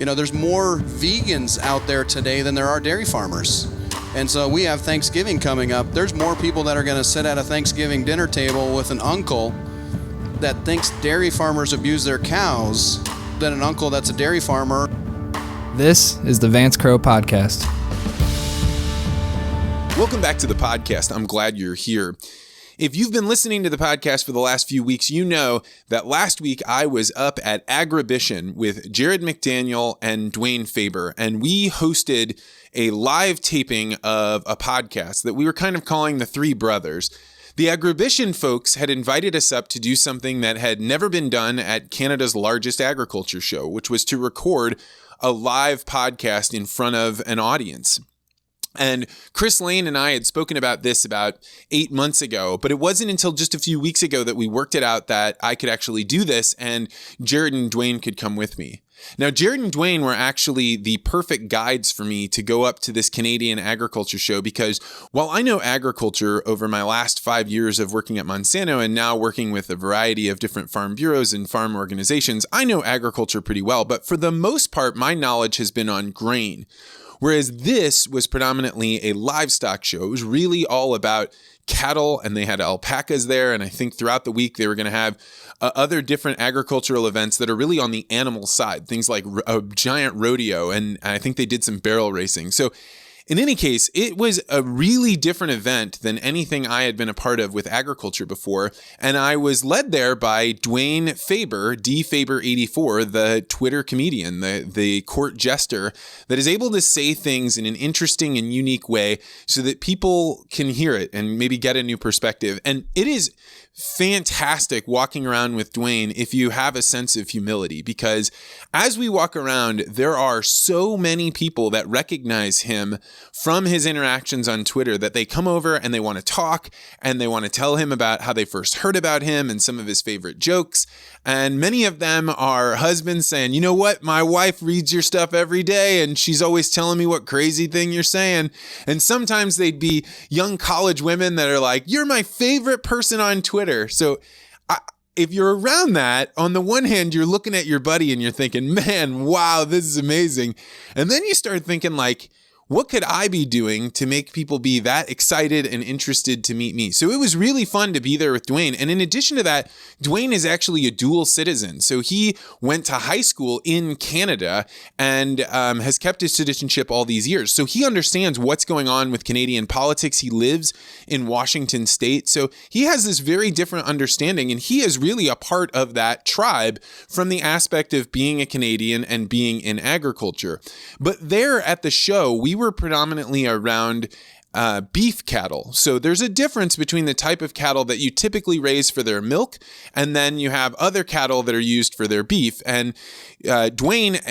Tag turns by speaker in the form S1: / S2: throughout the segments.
S1: there's more vegans out there today than there are dairy farmers. And so we have Thanksgiving coming up. There's more people that are going to sit at a Thanksgiving dinner table with an uncle that thinks dairy farmers abuse their cows than an uncle that's a dairy farmer.
S2: This is the Vance Crow Podcast.
S3: Welcome back to the podcast. I'm glad you're here. If you've been listening to the podcast for the last few weeks, you know that last week I was up at Agribition with Jared McDaniel and Dwayne Faber, and we hosted a live taping of a podcast that we were kind of calling the Three Brothers. The Agribition folks had invited us up to do something that had never been done at Canada's largest agriculture show, which was to record a live podcast in front of an audience. And Chris Lane and I had spoken about this about 8 months ago, but it wasn't until just a few weeks ago that we worked it out that I could actually do this and Jared and Dwayne could come with me. Now, Jared and Dwayne were actually the perfect guides for me to go up to this Canadian agriculture show because while I know agriculture over my last 5 years of working at Monsanto and now working with a variety of different farm bureaus and farm organizations, I know agriculture pretty well, but for the most part, my knowledge has been on grain. Whereas this was predominantly a livestock show. It was really all about cattle, and they had alpacas there. And I think throughout the week, they were going to have other different agricultural events that are really on the animal side, things like a giant rodeo. And I think they did some barrel racing. So in any case, it was a really different event than anything I had been a part of with agriculture before. And I was led there by Dwayne Faber, dfaber84, the Twitter comedian, the court jester that is able to say things in an interesting and unique way so that people can hear it and maybe get a new perspective. And it is fantastic walking around with Dwayne if you have a sense of humility, because as we walk around, there are so many people that recognize him from his interactions on Twitter that they come over and they want to talk and they want to tell him about how they first heard about him and some of his favorite jokes. And many of them are husbands saying, you know what, my wife reads your stuff every day and she's always telling me what crazy thing you're saying. And sometimes they'd be young college women that are like, you're my favorite person on Twitter. So if you're around that, on the one hand, you're looking at your buddy and you're thinking, man, wow, this is amazing. And then you start thinking like, what could I be doing to make people be that excited and interested to meet me? So it was really fun to be there with Dwayne. And in addition to that, Dwayne is actually a dual citizen. So he went to high school in Canada and has kept his citizenship all these years. So he understands what's going on with Canadian politics. He lives in Washington State. So he has this very different understanding. And he is really a part of that tribe from the aspect of being a Canadian and being in agriculture. But there at the show, we were predominantly around beef cattle. So there's a difference between the type of cattle that you typically raise for their milk, and then you have other cattle that are used for their beef. And Dwayne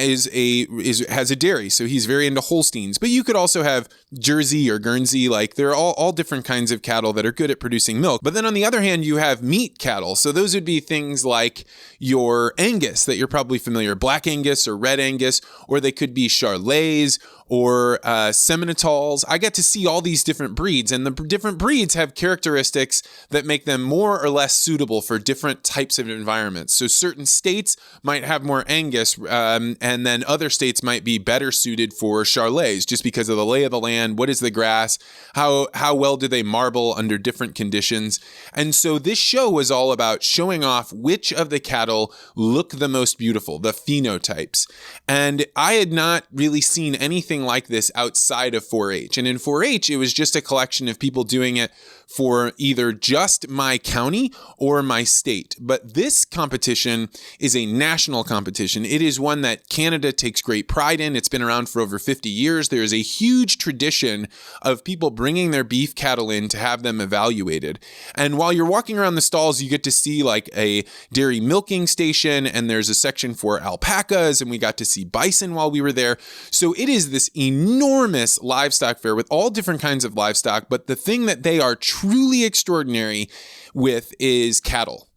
S3: has a dairy, so he's very into Holsteins. But you could also have Jersey or Guernsey. Like there are all different kinds of cattle that are good at producing milk. But then on the other hand, you have meat cattle. So those would be things like your Angus that you're probably familiar, Black Angus or Red Angus, or they could be Charolais or Seminatals. I get to see all these different breeds, and the different breeds have characteristics that make them more or less suitable for different types of environments. So certain states might have more Angus, and then other states might be better suited for Charolais just because of the lay of the land. What is the grass? How well do they marble under different conditions? And so this show was all about showing off which of the cattle look the most beautiful, the phenotypes. And I had not really seen anything like this outside of 4-H. And in 4-H, it was just a collection of people doing it for either just my county or my state. But this competition is a national competition. It is one that Canada takes great pride in. It's been around for over 50 years. There is a huge tradition of people bringing their beef cattle in to have them evaluated. And while you're walking around the stalls, you get to see like a dairy milking station, and there's a section for alpacas, and we got to see bison while we were there. So it is this enormous livestock fair with all different kinds of livestock, but the thing that they are truly extraordinary with is cattle.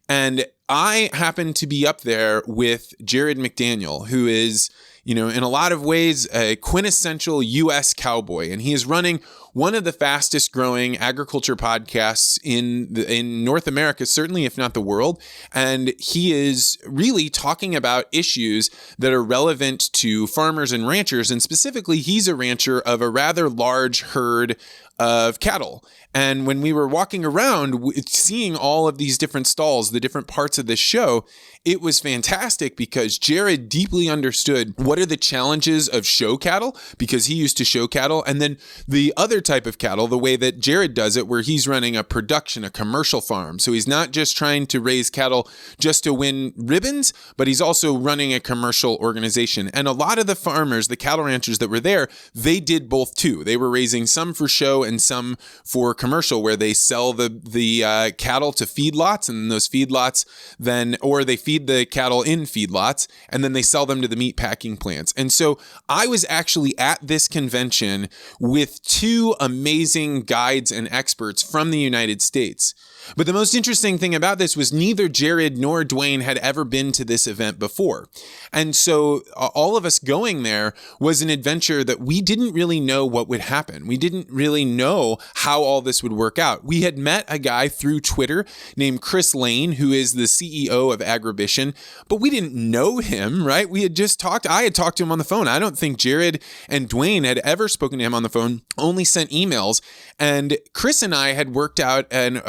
S3: And I happen to be up there with Jared McDaniel, who is, in a lot of ways, a quintessential U.S. cowboy. And he is running one of the fastest growing agriculture podcasts in North America, certainly if not the world. And he is really talking about issues that are relevant to farmers and ranchers. And specifically, he's a rancher of a rather large herd of cattle. And when we were walking around, seeing all of these different stalls, the different parts of this show, it was fantastic because Jared deeply understood what are the challenges of show cattle, because he used to show cattle, and then the other type of cattle, the way that Jared does it, where he's running a production, a commercial farm. So he's not just trying to raise cattle just to win ribbons, but he's also running a commercial organization. And a lot of the farmers, the cattle ranchers that were there, they did both too. They were raising some for show and some for commercial, where they sell the cattle to feedlots, and those feedlots then, or they feed the cattle in feedlots, and then they sell them to the meat packing plants. And so I was actually at this convention with two amazing guides and experts from the United States. But the most interesting thing about this was neither Jared nor Dwayne had ever been to this event before. And so all of us going there was an adventure that we didn't really know what would happen. We didn't really know how all this would work out. We had met a guy through Twitter named Chris Lane, who is the CEO of Agribition, but we didn't know him, right? We had just talked. I had talked to him on the phone. I don't think Jared and Dwayne had ever spoken to him on the phone, only sent emails. And Chris and I had worked out an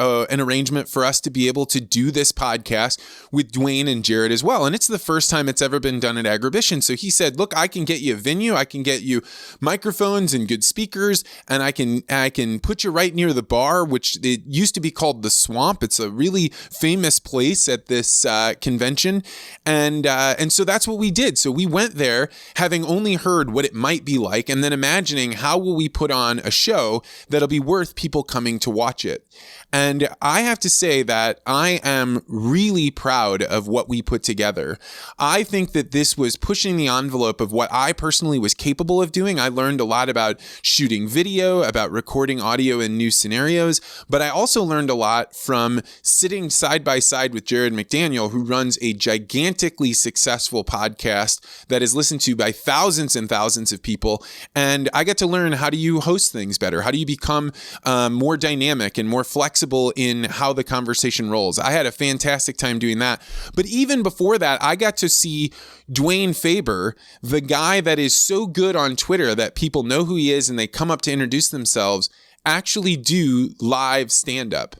S3: arrangement for us to be able to do this podcast with Dwayne and Jared as well. And it's the first time it's ever been done at Agribition. So he said, look, I can get you a venue. I can get you microphones and good speakers. And I can put you right near the bar, which it used to be called the Swamp. It's a really famous place at this convention. And so that's what we did. So we went there having only heard what it might be like, and then imagining how will we put on a show that'll be worth people coming to watch it. And I have to say that I am really proud of what we put together. I think that this was pushing the envelope of what I personally was capable of doing. I learned a lot about shooting video, about recording audio in new scenarios, but I also learned a lot from sitting side by side with Jared McDaniel, who runs a gigantically successful podcast that is listened to by thousands and thousands of people. And I got to learn, how do you host things better? How do you become more dynamic and more flexible in how the conversation rolls? I had a fantastic time doing that. But even before that, I got to see Dwayne Faber, the guy that is so good on Twitter that people know who he is and they come up to introduce themselves, actually do live stand-up.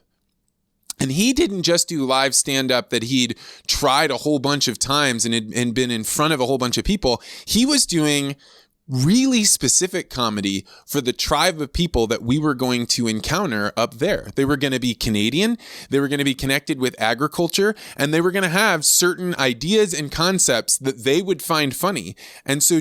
S3: And he didn't just do live stand-up that he'd tried a whole bunch of times and been in front of a whole bunch of people. He was doing really specific comedy for the tribe of people that we were going to encounter up there. They were going to be Canadian, they were going to be connected with agriculture, and they were going to have certain ideas and concepts that they would find funny. And so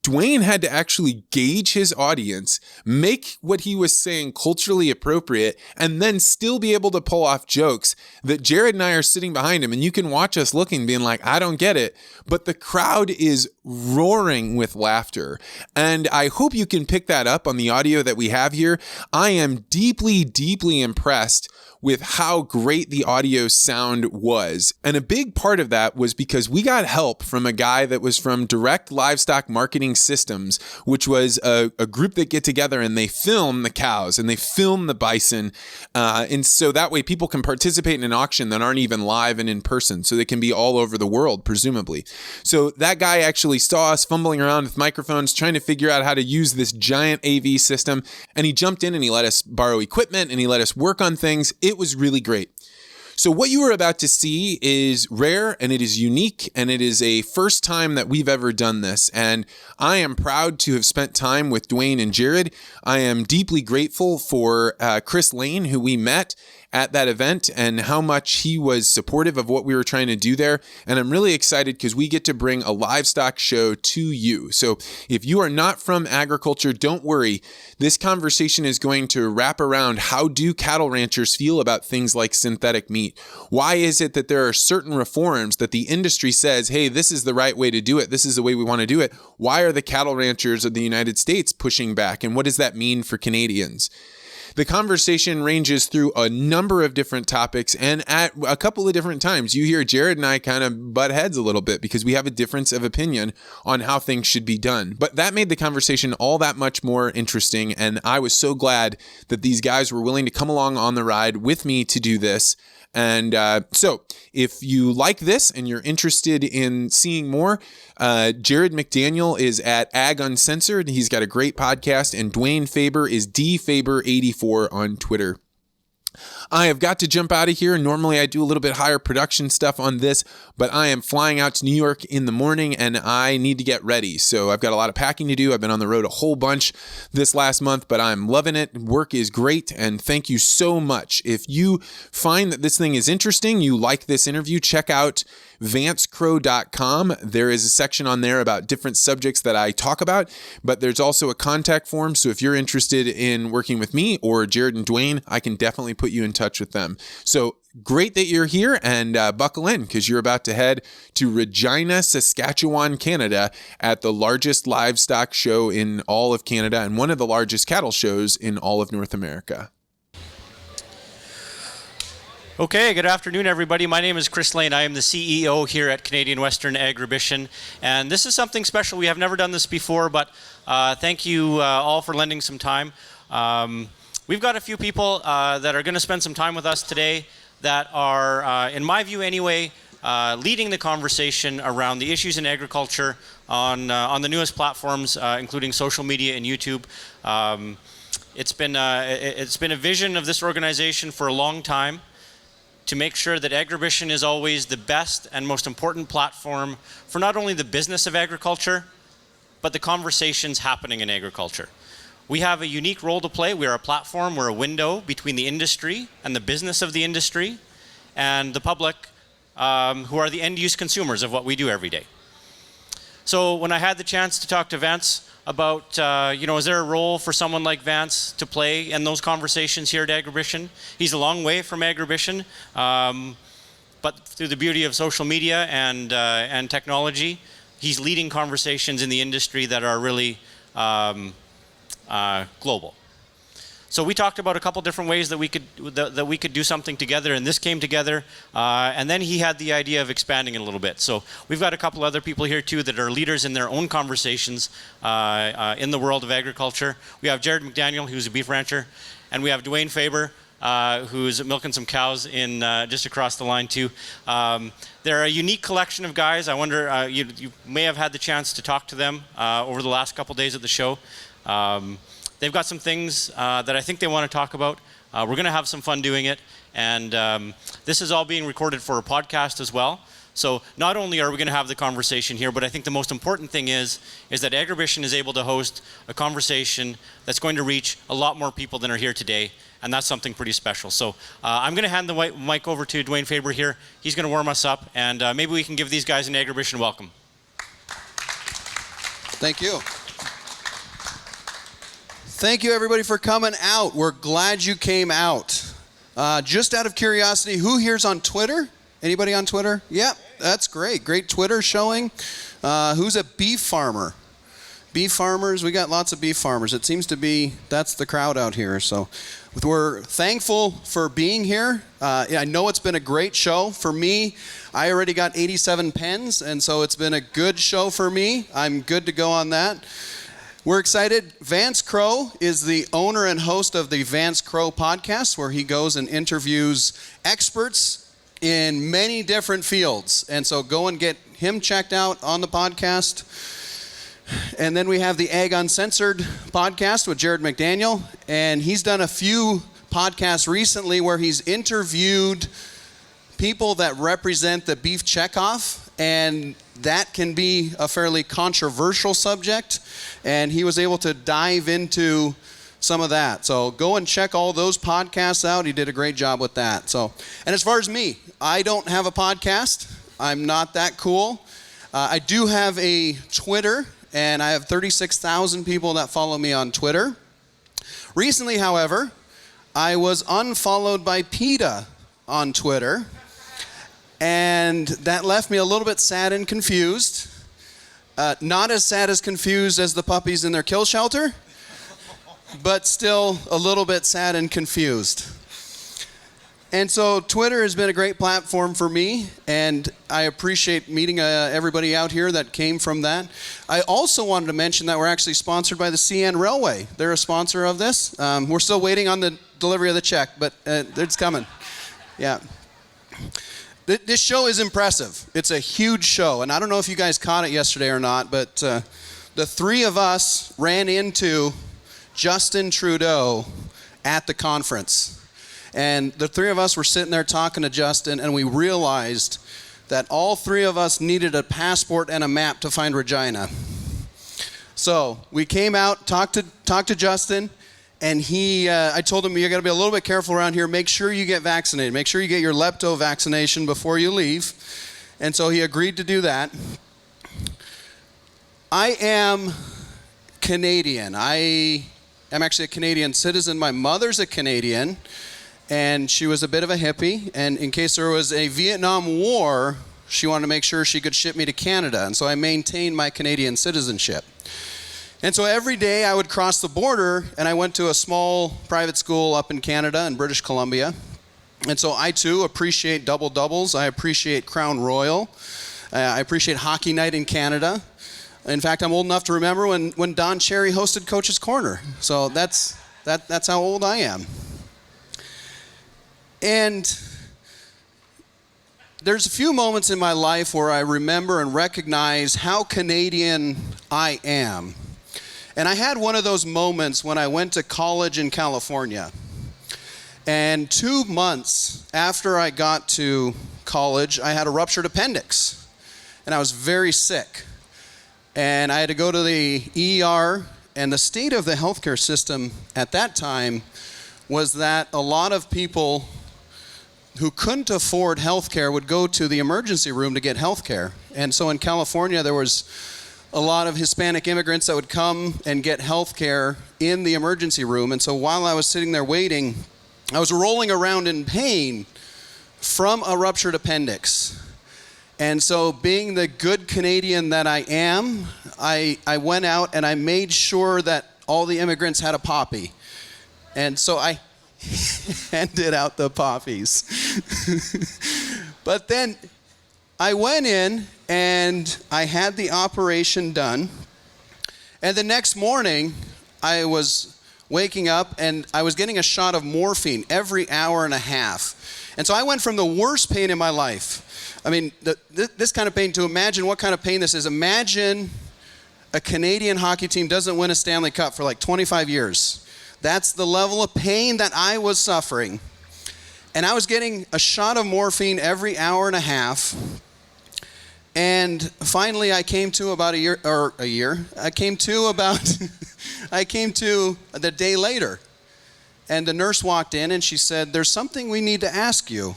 S3: Dwayne had to actually gauge his audience, make what he was saying culturally appropriate, and then still be able to pull off jokes that Jared and I are sitting behind him, and you can watch us looking, being like, I don't get it. But the crowd is roaring with laughter. And I hope you can pick that up on the audio that we have here. I am deeply, deeply impressed with how great the audio sound was. And a big part of that was because we got help from a guy that was from Direct Livestock Marketing Systems, which was a group that get together and they film the cows and they film the bison. And so that way people can participate in an auction that aren't even live and in person. So they can be all over the world, presumably. So that guy actually saw us fumbling around with microphones, trying to figure out how to use this giant AV system. And he jumped in and he let us borrow equipment and he let us work on things. It was really great. So what you are about to see is rare and it is unique and it is a first time that we've ever done this. And I am proud to have spent time with Dwayne and Jared. I am deeply grateful for Chris Lane, who we met at that event, and how much he was supportive of what we were trying to do there. And I'm really excited because we get to bring a livestock show to you. So if you are not from agriculture, don't worry. This conversation is going to wrap around how do cattle ranchers feel about things like synthetic meat? Why is it that there are certain reforms that the industry says, hey, this is the right way to do it. This is the way we want to do it. Why are the cattle ranchers of the United States pushing back? And what does that mean for Canadians? The conversation ranges through a number of different topics, and at a couple of different times, you hear Jared and I kind of butt heads a little bit because we have a difference of opinion on how things should be done. But that made the conversation all that much more interesting, and I was so glad that these guys were willing to come along on the ride with me to do this. And so if you like this and you're interested in seeing more, Jared McDaniel is at Ag Uncensored. He's got a great podcast, and Dwayne Faber is dfaber84 on Twitter. I have got to jump out of here. Normally I do a little bit higher production stuff on this, but I am flying out to New York in the morning and I need to get ready. So I've got a lot of packing to do. I've been on the road a whole bunch this last month, but I'm loving it. Work is great, and thank you so much. If you find that this thing is interesting, you like this interview, check out vancecrow.com. There is a section on there about different subjects that I talk about, but there's also a contact form. So if you're interested in working with me or Jared and Dwayne, I can definitely put you in touch with them. So great that you're here, and buckle in because you're about to head to Regina, Saskatchewan, Canada at the largest livestock show in all of Canada and one of the largest cattle shows in all of North America.
S4: Okay, good afternoon, everybody. My name is Chris Lane. I am the CEO here at Canadian Western Agribition, and this is something special. We have never done this before, but thank you all for lending some time. We've got a few people that are going to spend some time with us today that are, in my view anyway, leading the conversation around the issues in agriculture on the newest platforms, including social media and YouTube. It's been a vision of this organization for a long time, to make sure that Agribition is always the best and most important platform for not only the business of agriculture, but the conversations happening in agriculture. We have a unique role to play. We are a platform, we're a window between the industry and the business of the industry and the public, who are the end-use consumers of what we do every day. So when I had the chance to talk to Vance about, is there a role for someone like Vance to play in those conversations here at Agribition? He's a long way from Agribition, but through the beauty of social media and technology, he's leading conversations in the industry that are really global. So we talked about a couple different ways that we could do something together, and this came together. And then he had the idea of expanding it a little bit. So we've got a couple other people here too that are leaders in their own conversations in the world of agriculture. We have Jared McDaniel, who's a beef rancher, and we have Dwayne Faber, who's milking some cows in just across the line too. They're a unique collection of guys. I wonder, you may have had the chance to talk to them over the last couple days at the show. They've got some things that I think they want to talk about. We're going to have some fun doing it. And this is all being recorded for a podcast as well. So not only are we going to have the conversation here, but I think the most important thing is that Agribition is able to host a conversation that's going to reach a lot more people than are here today. And that's something pretty special. So I'm going to hand the mic over to Dwayne Faber here. He's going to warm us up. And maybe we can give these guys an Agribition welcome.
S1: Thank you. Thank you, everybody, for coming out. We're glad you came out. Just out of curiosity, who here's on Twitter? Anybody on Twitter? Yeah, that's great. Great Twitter showing. Who's a beef farmer? Beef farmers, we got lots of beef farmers. It seems to be, that's the crowd out here. So we're thankful for being here. I know it's been a great show. For me, I already got 87 pens, and so it's been a good show for me. I'm good to go on that. We're excited. Vance Crow is the owner and host of the Vance Crow podcast, where he goes and interviews experts in many different fields. And so go and get him checked out on the podcast. And then we have the Ag Uncensored podcast with Jared McDaniel. And he's done a few podcasts recently where he's interviewed people that represent the beef checkoff. And that can be a fairly controversial subject, and he was able to dive into some of that. So go and check all those podcasts out. He did a great job with that. So, and as far as me, I don't have a podcast. I'm not that cool. I do have a Twitter, and I have 36,000 people that follow me on Twitter. Recently, however, I was unfollowed by PETA on Twitter. And that left me a little bit sad and confused. Not as sad as confused as the puppies in their kill shelter. but still a little bit sad and confused. And so Twitter has been a great platform for me, and I appreciate meeting everybody out here that came from that. I also wanted to mention that we're actually sponsored by the CN Railway. They're a sponsor of this. We're still waiting on the delivery of the check, but it's coming. Yeah. This show is impressive. It's a huge show, and I don't know if you guys caught it yesterday or not, but the three of us ran into Justin Trudeau at the conference. And the three of us were sitting there talking to Justin, and we realized that all three of us needed a passport and a map to find Regina. So we came out, talked to Justin, and I told him, you got to be a little bit careful around here. Make sure you get vaccinated. Make sure you get your lepto vaccination before you leave. And so he agreed to do that. I am Canadian. I am actually a Canadian citizen. My mother's a Canadian. And she was a bit of a hippie, and in case there was a Vietnam War, she wanted to make sure she could ship me to Canada, and so I maintained my Canadian citizenship. And so every day I would cross the border, and I went to a small private school up in Canada in British Columbia. And so I too appreciate double doubles. I appreciate Crown Royal. I appreciate Hockey Night in Canada. In fact, I'm old enough to remember when Don Cherry hosted Coach's Corner. So that's how old I am. And there's a few moments in my life where I remember and recognize how Canadian I am. And I had one of those moments when I went to college in California. And 2 months after I got to college, I had a ruptured appendix. And I was very sick. And I had to go to the ER. And the state of the healthcare system at that time was that a lot of people who couldn't afford health care would go to the emergency room to get health care. And so in California, there was a lot of Hispanic immigrants that would come and get health care in the emergency room. And so while I was sitting there waiting, I was rolling around in pain from a ruptured appendix. And so being the good Canadian that I am, I went out and I made sure that all the immigrants had a poppy. And so I handed out the poppies. But then I went in and I had the operation done. And the next morning, I was waking up and I was getting a shot of morphine every hour and a half. And so I went from the worst pain in my life. I mean, this kind of pain, to imagine what kind of pain this is. Imagine a Canadian hockey team doesn't win a Stanley Cup for like 25 years. That's the level of pain that I was suffering. And I was getting a shot of morphine every hour and a half. And finally I came to about I came to the day later. And the nurse walked in and she said, "There's something we need to ask you."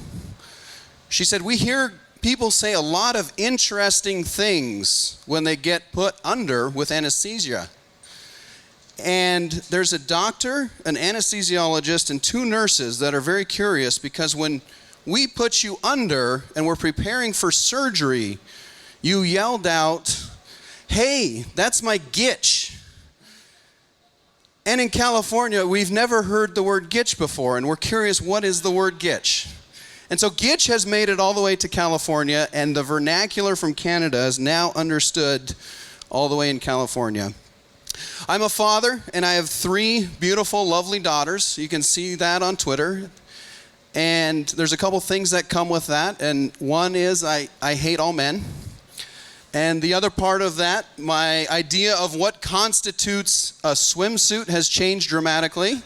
S1: She said, "We hear people say a lot of interesting things when they get put under with anesthesia. And there's a doctor, an anesthesiologist, and 2 nurses that are very curious because when we put you under and we're preparing for surgery, you yelled out, 'Hey, that's my gitch.' And in California, we've never heard the word gitch before, and we're curious, what is the word gitch?" And so gitch has made it all the way to California, and the vernacular from Canada is now understood all the way in California. I'm a father, and I have 3 beautiful, lovely daughters. You can see that on Twitter. And there's a couple things that come with that. And one is I hate all men. And the other part of that, my idea of what constitutes a swimsuit has changed dramatically.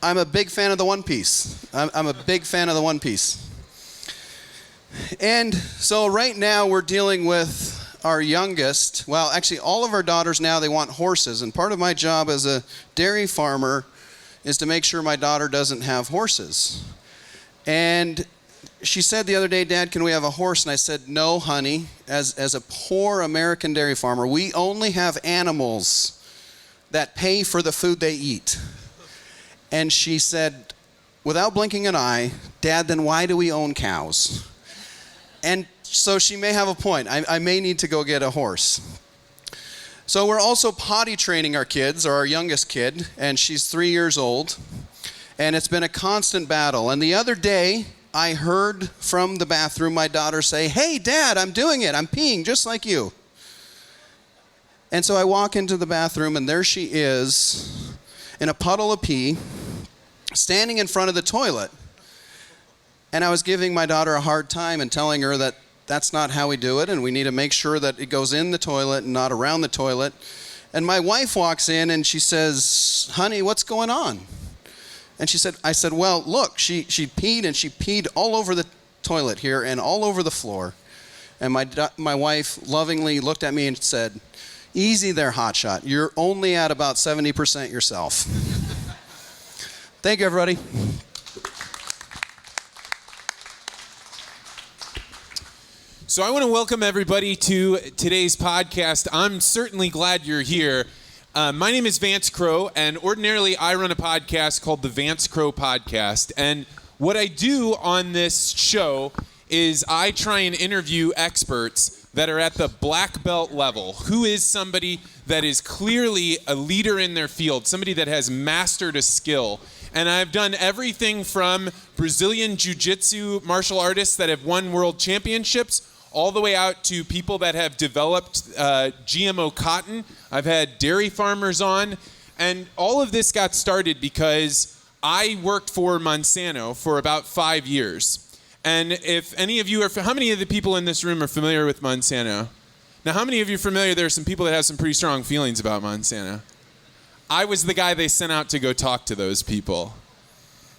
S1: I'm a big fan of the one piece. I'm a big fan of the one piece. And so right now we're dealing with our youngest, well, actually all of our daughters now, they want horses. And part of my job as a dairy farmer is to make sure my daughter doesn't have horses. And she said the other day, "Dad, can we have a horse?" And I said, "No, honey. As a poor American dairy farmer, we only have animals that pay for the food they eat." And she said, without blinking an eye, "Dad, then why do we own cows?" And so she may have a point. I may need to go get a horse. So we're also potty training our kids, or our youngest kid, and she's 3 years old. And it's been a constant battle. And the other day, I heard from the bathroom my daughter say, "Hey, Dad, I'm doing it. I'm peeing just like you." And so I walk into the bathroom, and there she is in a puddle of pee, standing in front of the toilet. And I was giving my daughter a hard time and telling her that that's not how we do it, and we need to make sure that it goes in the toilet and not around the toilet. And my wife walks in and she says, "Honey, what's going on?" And I said, "Well, look, she peed, and she peed all over the toilet here and all over the floor." And my wife lovingly looked at me and said, "Easy there, hotshot. You're only at about 70% yourself." Thank you, everybody.
S3: So I want to welcome everybody to today's podcast. I'm certainly glad you're here. My name is Vance Crow, and ordinarily I run a podcast called the Vance Crow Podcast. And what I do on this show is I try and interview experts that are at the black belt level. Who is somebody that is clearly a leader in their field, somebody that has mastered a skill. And I've done everything from Brazilian jiu-jitsu martial artists that have won world championships all the way out to people that have developed GMO cotton. I've had dairy farmers on. And all of this got started because I worked for Monsanto for about 5 years. And if any of you are, how many of the people in this room are familiar with Monsanto? Now, how many of you are familiar? There are some people that have some pretty strong feelings about Monsanto. I was the guy they sent out to go talk to those people.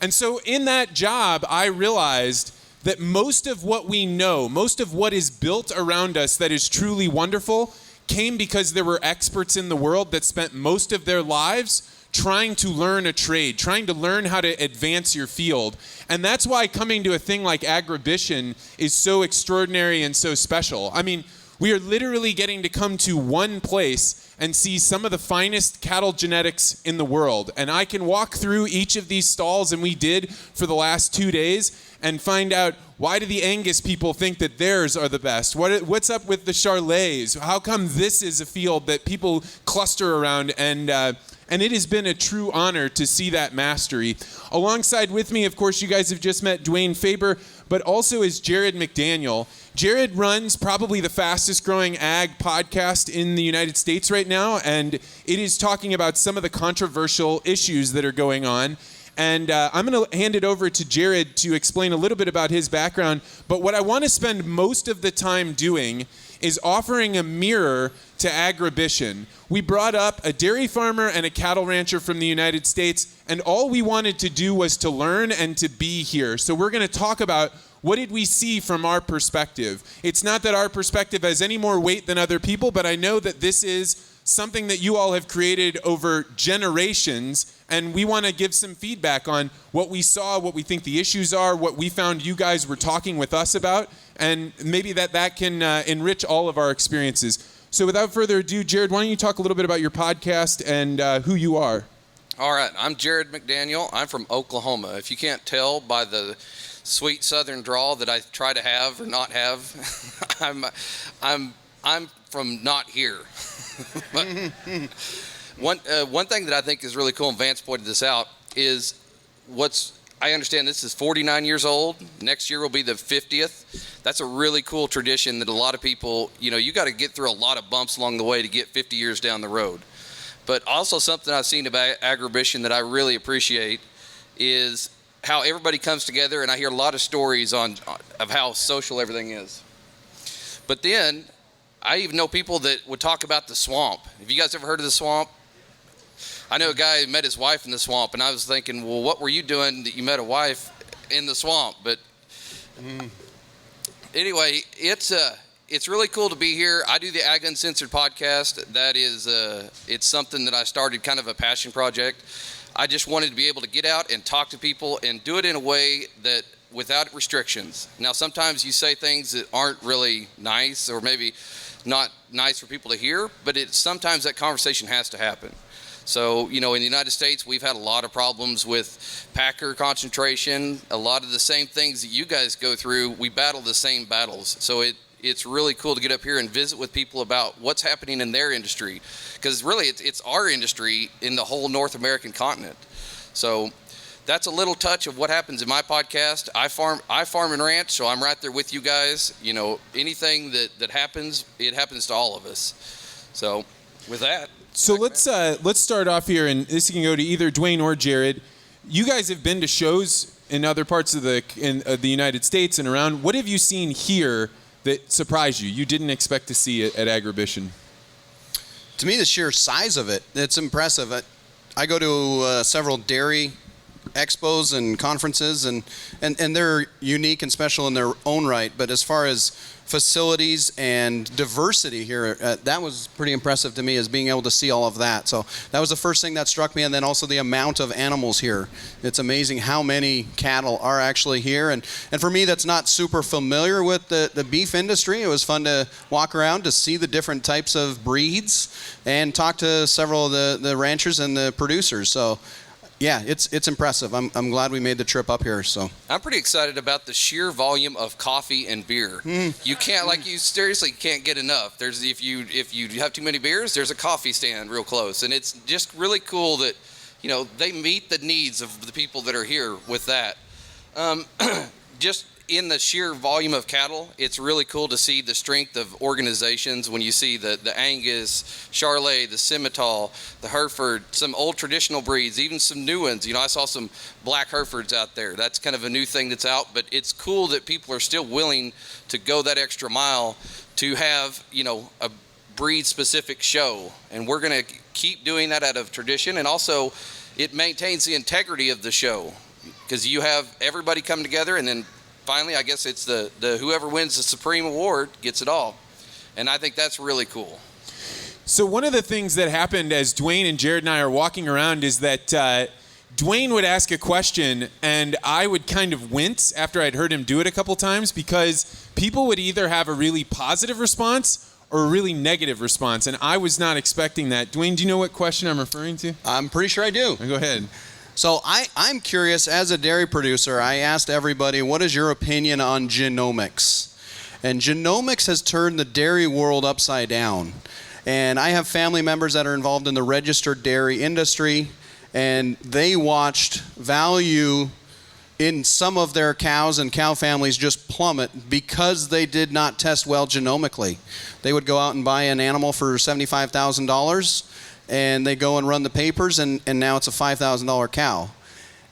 S3: And so in that job, I realized that most of what we know, most of what is built around us that is truly wonderful, came because there were experts in the world that spent most of their lives trying to learn a trade, trying to learn how to advance your field. And that's why coming to a thing like Agribition is so extraordinary and so special. I mean, we are literally getting to come to one place and see some of the finest cattle genetics in the world. And I can walk through each of these stalls, and we did for the last 2 days, and find out, why do the Angus people think that theirs are the best? What's up with the Charolais? How come this is a field that people cluster around? And it has been a true honor to see that mastery. Alongside with me, of course, you guys have just met Dwayne Faber, but also is Jared McDaniel. Jared runs probably the fastest growing ag podcast in the United States right now, and it is talking about some of the controversial issues that are going on. And I'm going to hand it over to Jared to explain a little bit about his background. But what I want to spend most of the time doing is offering a mirror to Agribition. We brought up a dairy farmer and a cattle rancher from the United States, and all we wanted to do was to learn and to be here. So we're going to talk about, what did we see from our perspective? It's not that our perspective has any more weight than other people, but I know that this is something that you all have created over generations, and we want to give some feedback on what we saw, what we think the issues are, what we found you guys were talking with us about, and maybe that can enrich all of our experiences. So without further ado, Jared, why don't you talk a little bit about your podcast and who you are?
S5: All right, I'm Jared McDaniel. I'm from Oklahoma. If you can't tell by the sweet southern drawl that I try to have or not have, I'm from not here. But one thing that I think is really cool, and Vance pointed this out, is I understand this is 49 years old. Next year will be the 50th. That's a really cool tradition that a lot of people, you got to get through a lot of bumps along the way to get 50 years down the road. But also something I've seen about Agribition that I really appreciate is how everybody comes together, and I hear a lot of stories of how social everything is. But then I even know people that would talk about the swamp. Have you guys ever heard of the swamp? I know a guy who met his wife in the swamp, and I was thinking, well, what were you doing that you met a wife in the swamp? But anyway, it's really cool to be here. I do the Ag Uncensored podcast. That is, it's something that I started, kind of a passion project. I just wanted to be able to get out and talk to people and do it in a way that without restrictions. Now, sometimes you say things that aren't really nice or maybe not nice for people to hear, but sometimes that conversation has to happen. So, in the United States, we've had a lot of problems with packer concentration. A lot of the same things that you guys go through, we battle the same battles. So it it's really cool to get up here and visit with people about what's happening in their industry, because really it's our industry in the whole North American continent. So that's a little touch of what happens in my podcast. I farm and ranch, so I'm right there with you guys. You know, anything that happens, it happens to all of us. So with that.
S3: So let's start off here, and this can go to either Dwayne or Jared. You guys have been to shows in other parts of the United States and around. What have you seen here that surprised you? You didn't expect to see it at Agribition.
S1: To me, the sheer size of it's impressive. I go to several dairy expos and conferences, and they're unique and special in their own right. But as far as facilities and diversity here, that was pretty impressive to me, as being able to see all of that. So that was the first thing that struck me, and then also the amount of animals here. It's amazing how many cattle are actually here, and for me that's not super familiar with the beef industry. It was fun to walk around to see the different types of breeds and talk to several of the ranchers and the producers. So yeah, it's impressive. I'm glad we made the trip up here. So
S5: I'm pretty excited about the sheer volume of coffee and beer. You can't, you seriously can't get enough. There's if you have too many beers, there's a coffee stand real close, and it's just really cool that, you know, they meet the needs of the people that are here with that. Just in the sheer volume of cattle, it's really cool to see the strength of organizations when you see the Angus, Charolais, the Simmental, the Hereford, some old traditional breeds, even some new ones. You know, I saw some black Herefords out there. That's kind of a new thing that's out, but it's cool that people are still willing to go that extra mile to have, you know, a breed-specific show. And we're going to keep doing that out of tradition, and also it maintains the integrity of the show, because you have everybody come together, and then finally, I guess it's the whoever wins the Supreme Award gets it all. And I think that's really cool.
S3: So one of the things that happened as Dwayne and Jared and I are walking around is that Dwayne would ask a question, and I would kind of wince after I'd heard him do it a couple times, because people would either have a really positive response or a really negative response, and I was not expecting that. Dwayne, do you know what question I'm referring to?
S1: I'm pretty sure I do.
S3: Go ahead.
S1: So I'm curious, as a dairy producer, I asked everybody, what is your opinion on genomics? And genomics has turned the dairy world upside down. And I have family members that are involved in the registered dairy industry, and they watched value in some of their cows and cow families just plummet because they did not test well genomically. They would go out and buy an animal for $75,000, and they go and run the papers, and now it's a $5,000 cow.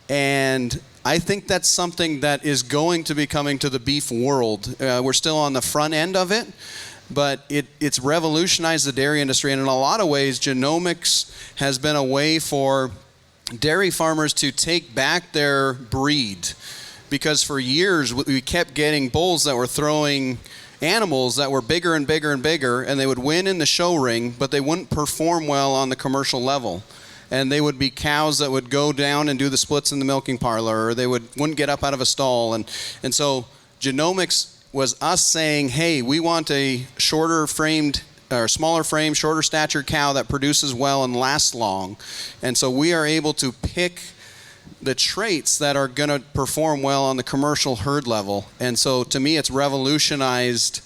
S1: And I think that's something that is going to be coming to the beef world. We're still on the front end of it, but it's revolutionized the dairy industry. And in a lot of ways, genomics has been a way for dairy farmers to take back their breed. Because for years, we kept getting bulls that were throwing animals that were bigger and bigger and bigger, and they would win in the show ring, but they wouldn't perform well on the commercial level. And they would be cows that would go down and do the splits in the milking parlor, or they wouldn't get up out of a stall. And so genomics was us saying, hey, we want a shorter framed or smaller frame, shorter stature cow that produces well and lasts long. And so we are able to pick the traits that are going to perform well on the commercial herd level. And so to me, it's revolutionized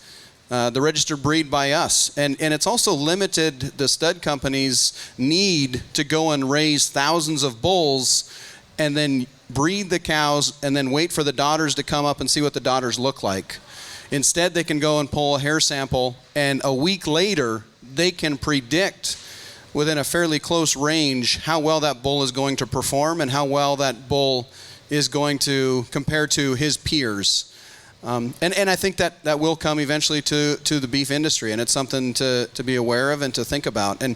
S1: the registered breed by us. And it's also limited the stud companies' need to go and raise thousands of bulls and then breed the cows and then wait for the daughters to come up and see what the daughters look like. Instead, they can go and pull a hair sample, and a week later, they can predict within a fairly close range how well that bull is going to perform and how well that bull is going to compare to his peers. And I think that will come eventually to the beef industry, and it's something to be aware of and to think about. And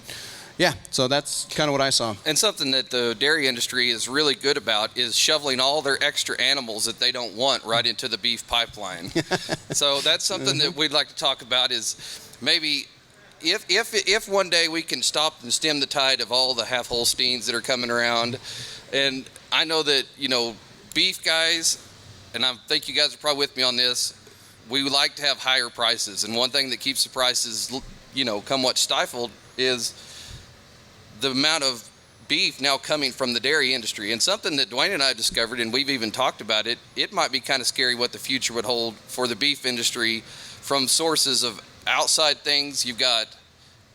S1: yeah, so that's kind of what I saw.
S5: And something that the dairy industry is really good about is shoveling all their extra animals that they don't want right into the beef pipeline. So that's something that we'd like to talk about, is maybe if one day we can stop and stem the tide of all the half Holsteins that are coming around. And I know that, you know, beef guys, and I think you guys are probably with me on this, we would like to have higher prices. And one thing that keeps the prices, you know, somewhat stifled is the amount of beef now coming from the dairy industry. And something that Dwayne and I discovered, and we've even talked about it, it might be kind of scary what the future would hold for the beef industry from sources of outside things. You've got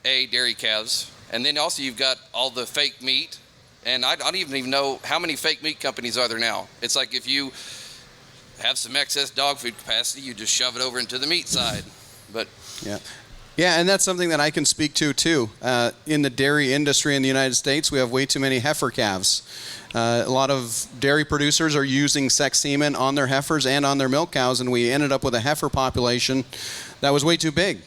S5: dairy calves, and then also you've got all the fake meat. And I don't even know how many fake meat companies are there now. It's like if you have some excess dog food capacity, you just shove it over into the meat side. But
S1: yeah, and that's something that I can speak to too. In the dairy industry in the United States, we have way too many heifer calves. A lot of dairy producers are using sex semen on their heifers and on their milk cows, and we ended up with a heifer population that was way too big.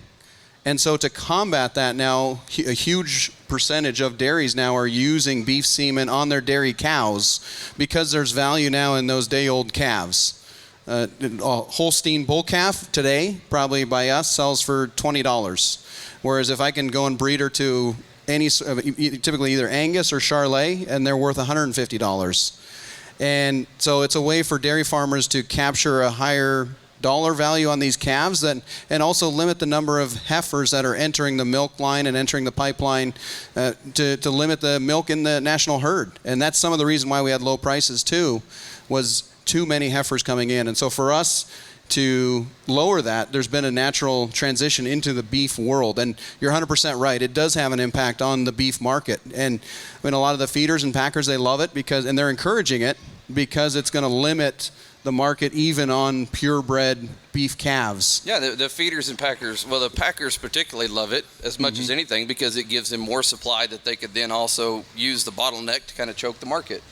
S1: And so to combat that now, a huge percentage of dairies now are using beef semen on their dairy cows because there's value now in those day-old calves. A Holstein bull calf today, probably by us, sells for $20. Whereas if I can go and breed her to any, typically either Angus or Charolais, and they're worth $150. And so it's a way for dairy farmers to capture a higher dollar value on these calves and also limit the number of heifers that are entering the milk line and entering the pipeline to limit the milk in the national herd. And that's some of the reason why we had low prices too, was too many heifers coming in. And so for us to lower that, there's been a natural transition into the beef world. And you're 100% right. It does have an impact on the beef market. And I mean, a lot of the feeders and packers, they love it and they're encouraging it because it's going to limit the market even on purebred beef calves.
S5: Yeah, the feeders and packers, well, the packers particularly love it as much as anything because it gives them more supply that they could then also use the bottleneck to kind of choke the market.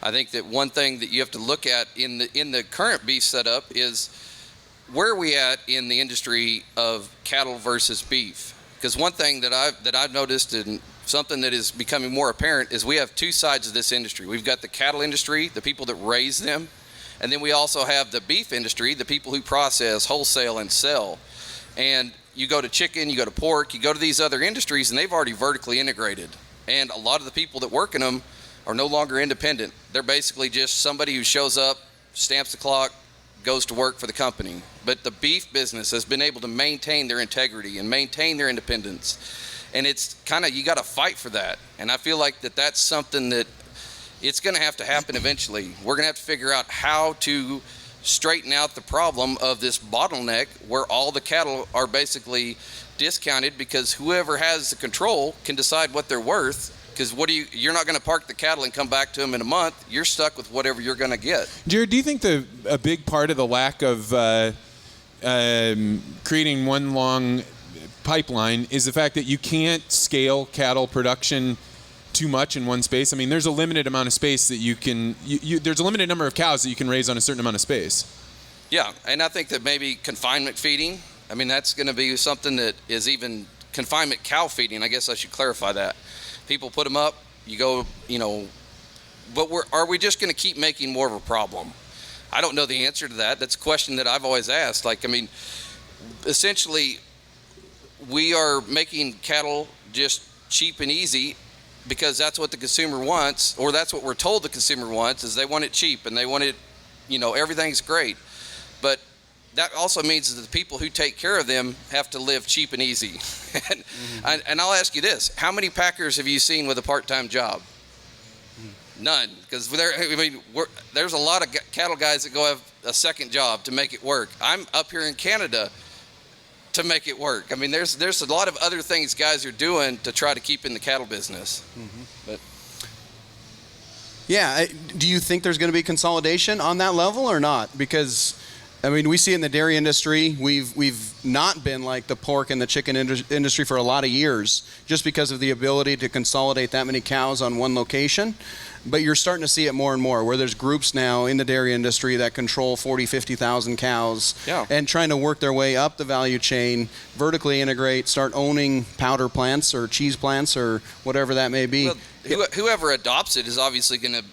S5: I think that one thing that you have to look at in the current beef setup is where are we at in the industry of cattle versus beef? Because one thing that I've noticed and something that is becoming more apparent is we have two sides of this industry. We've got the cattle industry, the people that raise them, and then we also have the beef industry, the people who process, wholesale, and sell. And you go to chicken, you go to pork, you go to these other industries, and they've already vertically integrated. And a lot of the people that work in them are no longer independent. They're basically just somebody who shows up, stamps the clock, goes to work for the company. But the beef business has been able to maintain their integrity and maintain their independence. And it's kind of, you got to fight for that. And I feel like that's something that it's going to have to happen eventually. We're going to have to figure out how to straighten out the problem of this bottleneck where all the cattle are basically discounted because whoever has the control can decide what they're worth. Because you're not going to park the cattle and come back to them in a month. You're stuck with whatever you're going to get.
S3: Jared, do you think a big part of the lack of creating one long pipeline is the fact that you can't scale cattle production too much in one space? I mean, there's a limited amount of space that you can, there's a limited number of cows that you can raise on a certain amount of space.
S5: Yeah, and I think that maybe confinement feeding, I mean, that's going to be something that is even confinement cow feeding. I guess I should clarify that. People put them up, you go, but are we just going to keep making more of a problem? I don't know the answer to that. That's a question that I've always asked. Like, I mean, essentially, we are making cattle just cheap and easy because that's what the consumer wants, or that's what we're told the consumer wants, is they want it cheap and they want it, everything's great. But that also means that the people who take care of them have to live cheap and easy. And I'll ask you this, how many packers have you seen with a part-time job? None, because there's a lot of cattle guys that go have a second job to make it work. I'm up here in Canada to make it work. I mean, there's a lot of other things guys are doing to try to keep in the cattle business. But
S1: yeah, do you think there's going to be consolidation on that level or not? Because I mean, we see in the dairy industry, we've not been like the pork and the chicken industry for a lot of years, just because of the ability to consolidate that many cows on one location. But you're starting to see it more and more, where there's groups now in the dairy industry that control 40, 50,000 cows, and trying to work their way up the value chain, vertically integrate, start owning powder plants or cheese plants or whatever that may be.
S5: Well, whoever adopts it is obviously going to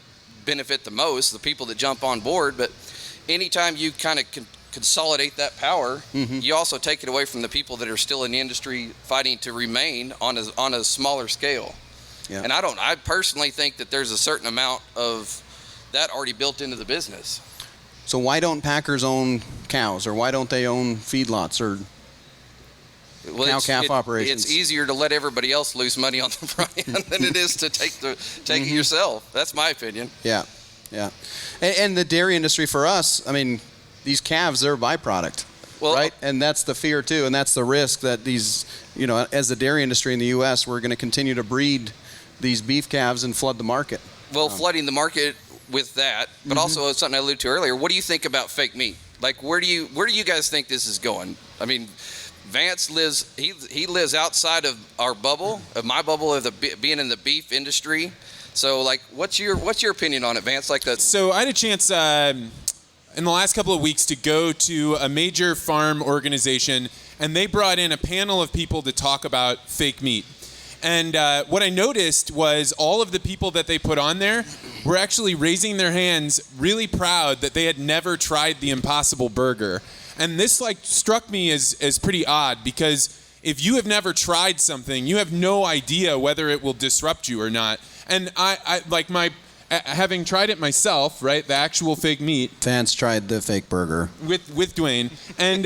S5: benefit the most, the people that jump on board. But anytime you kind of consolidate that power, you also take it away from the people that are still in the industry fighting to remain on a smaller scale. Yeah. And I personally think that there's a certain amount of that already built into the business.
S1: So why don't packers own cows, or why don't they own feedlots or cow-calf operations?
S5: It's easier to let everybody else lose money on the front end than it is to take it yourself. That's my opinion.
S1: Yeah. And the dairy industry for us, I mean, these calves, they're a byproduct.
S5: Well,
S1: right? And that's the fear too, and that's the risk that these, as the dairy industry in the U.S., we're going to continue to breed these beef calves and flood the market.
S5: Well, flooding the market with that, but also something I alluded to earlier. What do you think about fake meat? Like, where do you guys think this is going? I mean, Vance lives he lives outside of our bubble, of my bubble of being in the beef industry. So, like, what's your opinion on it, Vance? Like that.
S3: So I had a chance in the last couple of weeks to go to a major farm organization, and they brought in a panel of people to talk about fake meat. And what I noticed was all of the people that they put on there were actually raising their hands, really proud that they had never tried the Impossible Burger. And this struck me as pretty odd, because if you have never tried something, you have no idea whether it will disrupt you or not. And I having tried it myself, right, the actual fake meat.
S1: Vance tried the fake burger
S3: with Dwayne, and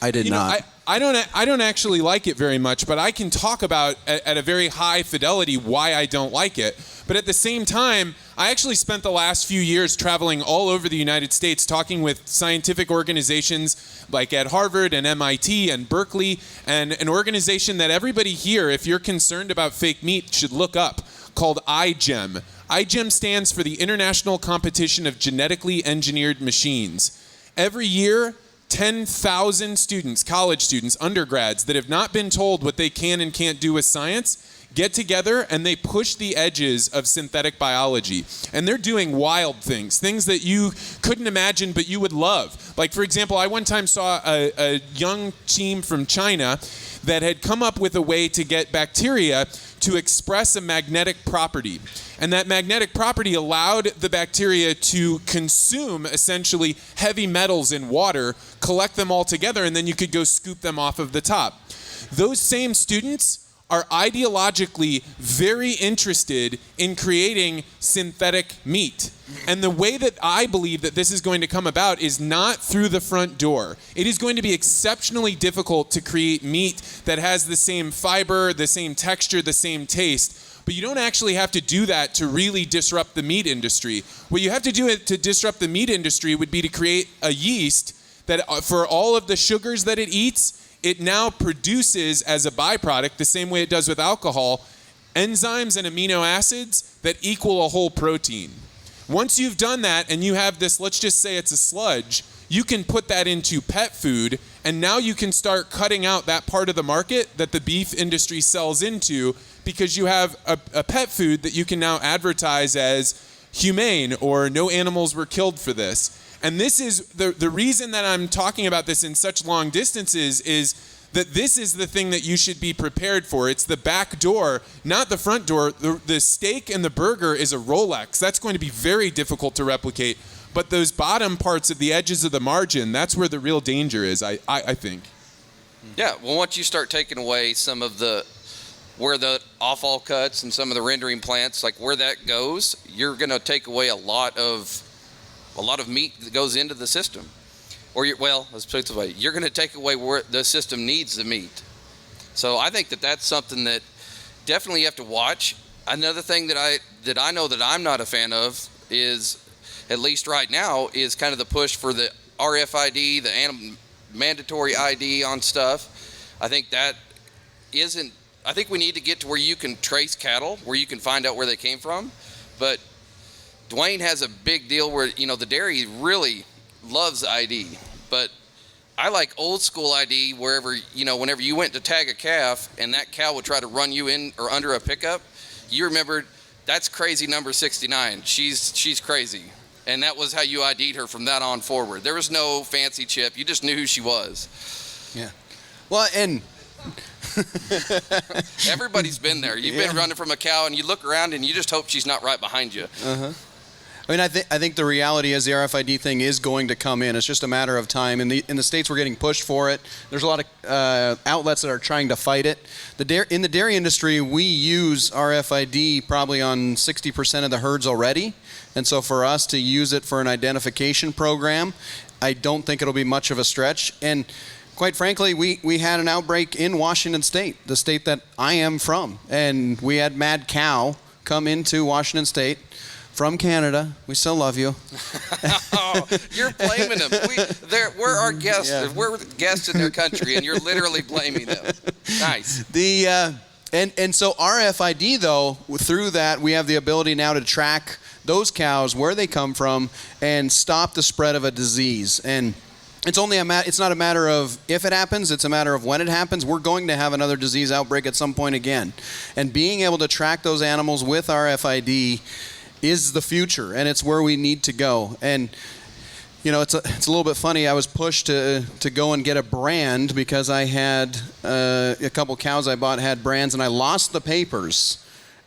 S1: I did not.
S3: I don't actually like it very much, but I can talk about at a very high fidelity why I don't like it. But at the same time, I actually spent the last few years traveling all over the United States talking with scientific organizations like at Harvard and MIT and Berkeley, and an organization that everybody here, if you're concerned about fake meat, should look up, called IGEM. IGEM stands for the International Competition of Genetically Engineered Machines. Every year, 10,000 students, college students, undergrads that have not been told what they can and can't do with science get together and they push the edges of synthetic biology. And they're doing wild things that you couldn't imagine but you would love. Like, for example, I one time saw a young team from China that had come up with a way to get bacteria to express a magnetic property. And that magnetic property allowed the bacteria to consume essentially heavy metals in water, collect them all together, and then you could go scoop them off of the top. Those same students are ideologically very interested in creating synthetic meat. And the way that I believe that this is going to come about is not through the front door. It is going to be exceptionally difficult to create meat that has the same fiber, the same texture, the same taste. But you don't actually have to do that to really disrupt the meat industry. What you have to do to disrupt the meat industry would be to create a yeast that for all of the sugars that it eats, it now produces as a byproduct, the same way it does with alcohol, enzymes and amino acids that equal a whole protein. Once you've done that and you have this, let's just say it's a sludge, you can put that into pet food, and now you can start cutting out that part of the market that the beef industry sells into, because you have a pet food that you can now advertise as humane or no animals were killed for this. And this is the reason that I'm talking about this in such long distances is that this is the thing that you should be prepared for. It's the back door, not the front door. The steak and the burger is a Rolex. That's going to be very difficult to replicate. But those bottom parts of the edges of the margin, that's where the real danger is, I think.
S5: Yeah, well, once you start taking away some of where the offal cuts and some of the rendering plants, like where that goes, you're going to take away a lot of meat that goes into the system. Or let's put it this way, you're going to take away where the system needs the meat. So I think that's something that definitely you have to watch. Another thing that I know that I'm not a fan of is, at least right now, is kind of the push for the RFID, the mandatory ID on stuff. I think I think we need to get to where you can trace cattle, where you can find out where they came from. But Dwayne has a big deal where, the dairy really loves ID. But I like old school ID wherever, whenever you went to tag a calf and that cow would try to run you in or under a pickup, you remembered, that's crazy number 69. She's crazy. And that was how you ID'd her from that on forward. There was no fancy chip. You just knew who she was.
S1: Yeah. Well, and
S5: everybody's been there. You've been running from a cow and you look around and you just hope she's not right behind you.
S1: Uh-huh. I mean, I think the reality is the RFID thing is going to come in. It's just a matter of time. In the States, we're getting pushed for it. There's a lot of outlets that are trying to fight it. In the dairy industry, we use RFID probably on 60% of the herds already. And so for us to use it for an identification program, I don't think it'll be much of a stretch. And quite frankly, we had an outbreak in Washington State, the state that I am from. And we had mad cow come into Washington State, from Canada. We still love you.
S5: Oh, you're blaming them. We're our guests.
S1: Yeah.
S5: We're guests in their country, and you're literally blaming them. Nice.
S1: And so RFID, though, through that, we have the ability now to track those cows, where they come from, and stop the spread of a disease. And it's not a matter of if it happens, it's a matter of when it happens. We're going to have another disease outbreak at some point again. And being able to track those animals with RFID is the future, and it's where we need to go. And it's a little bit funny. I was pushed to go and get a brand because I had a couple cows I bought had brands, and I lost the papers.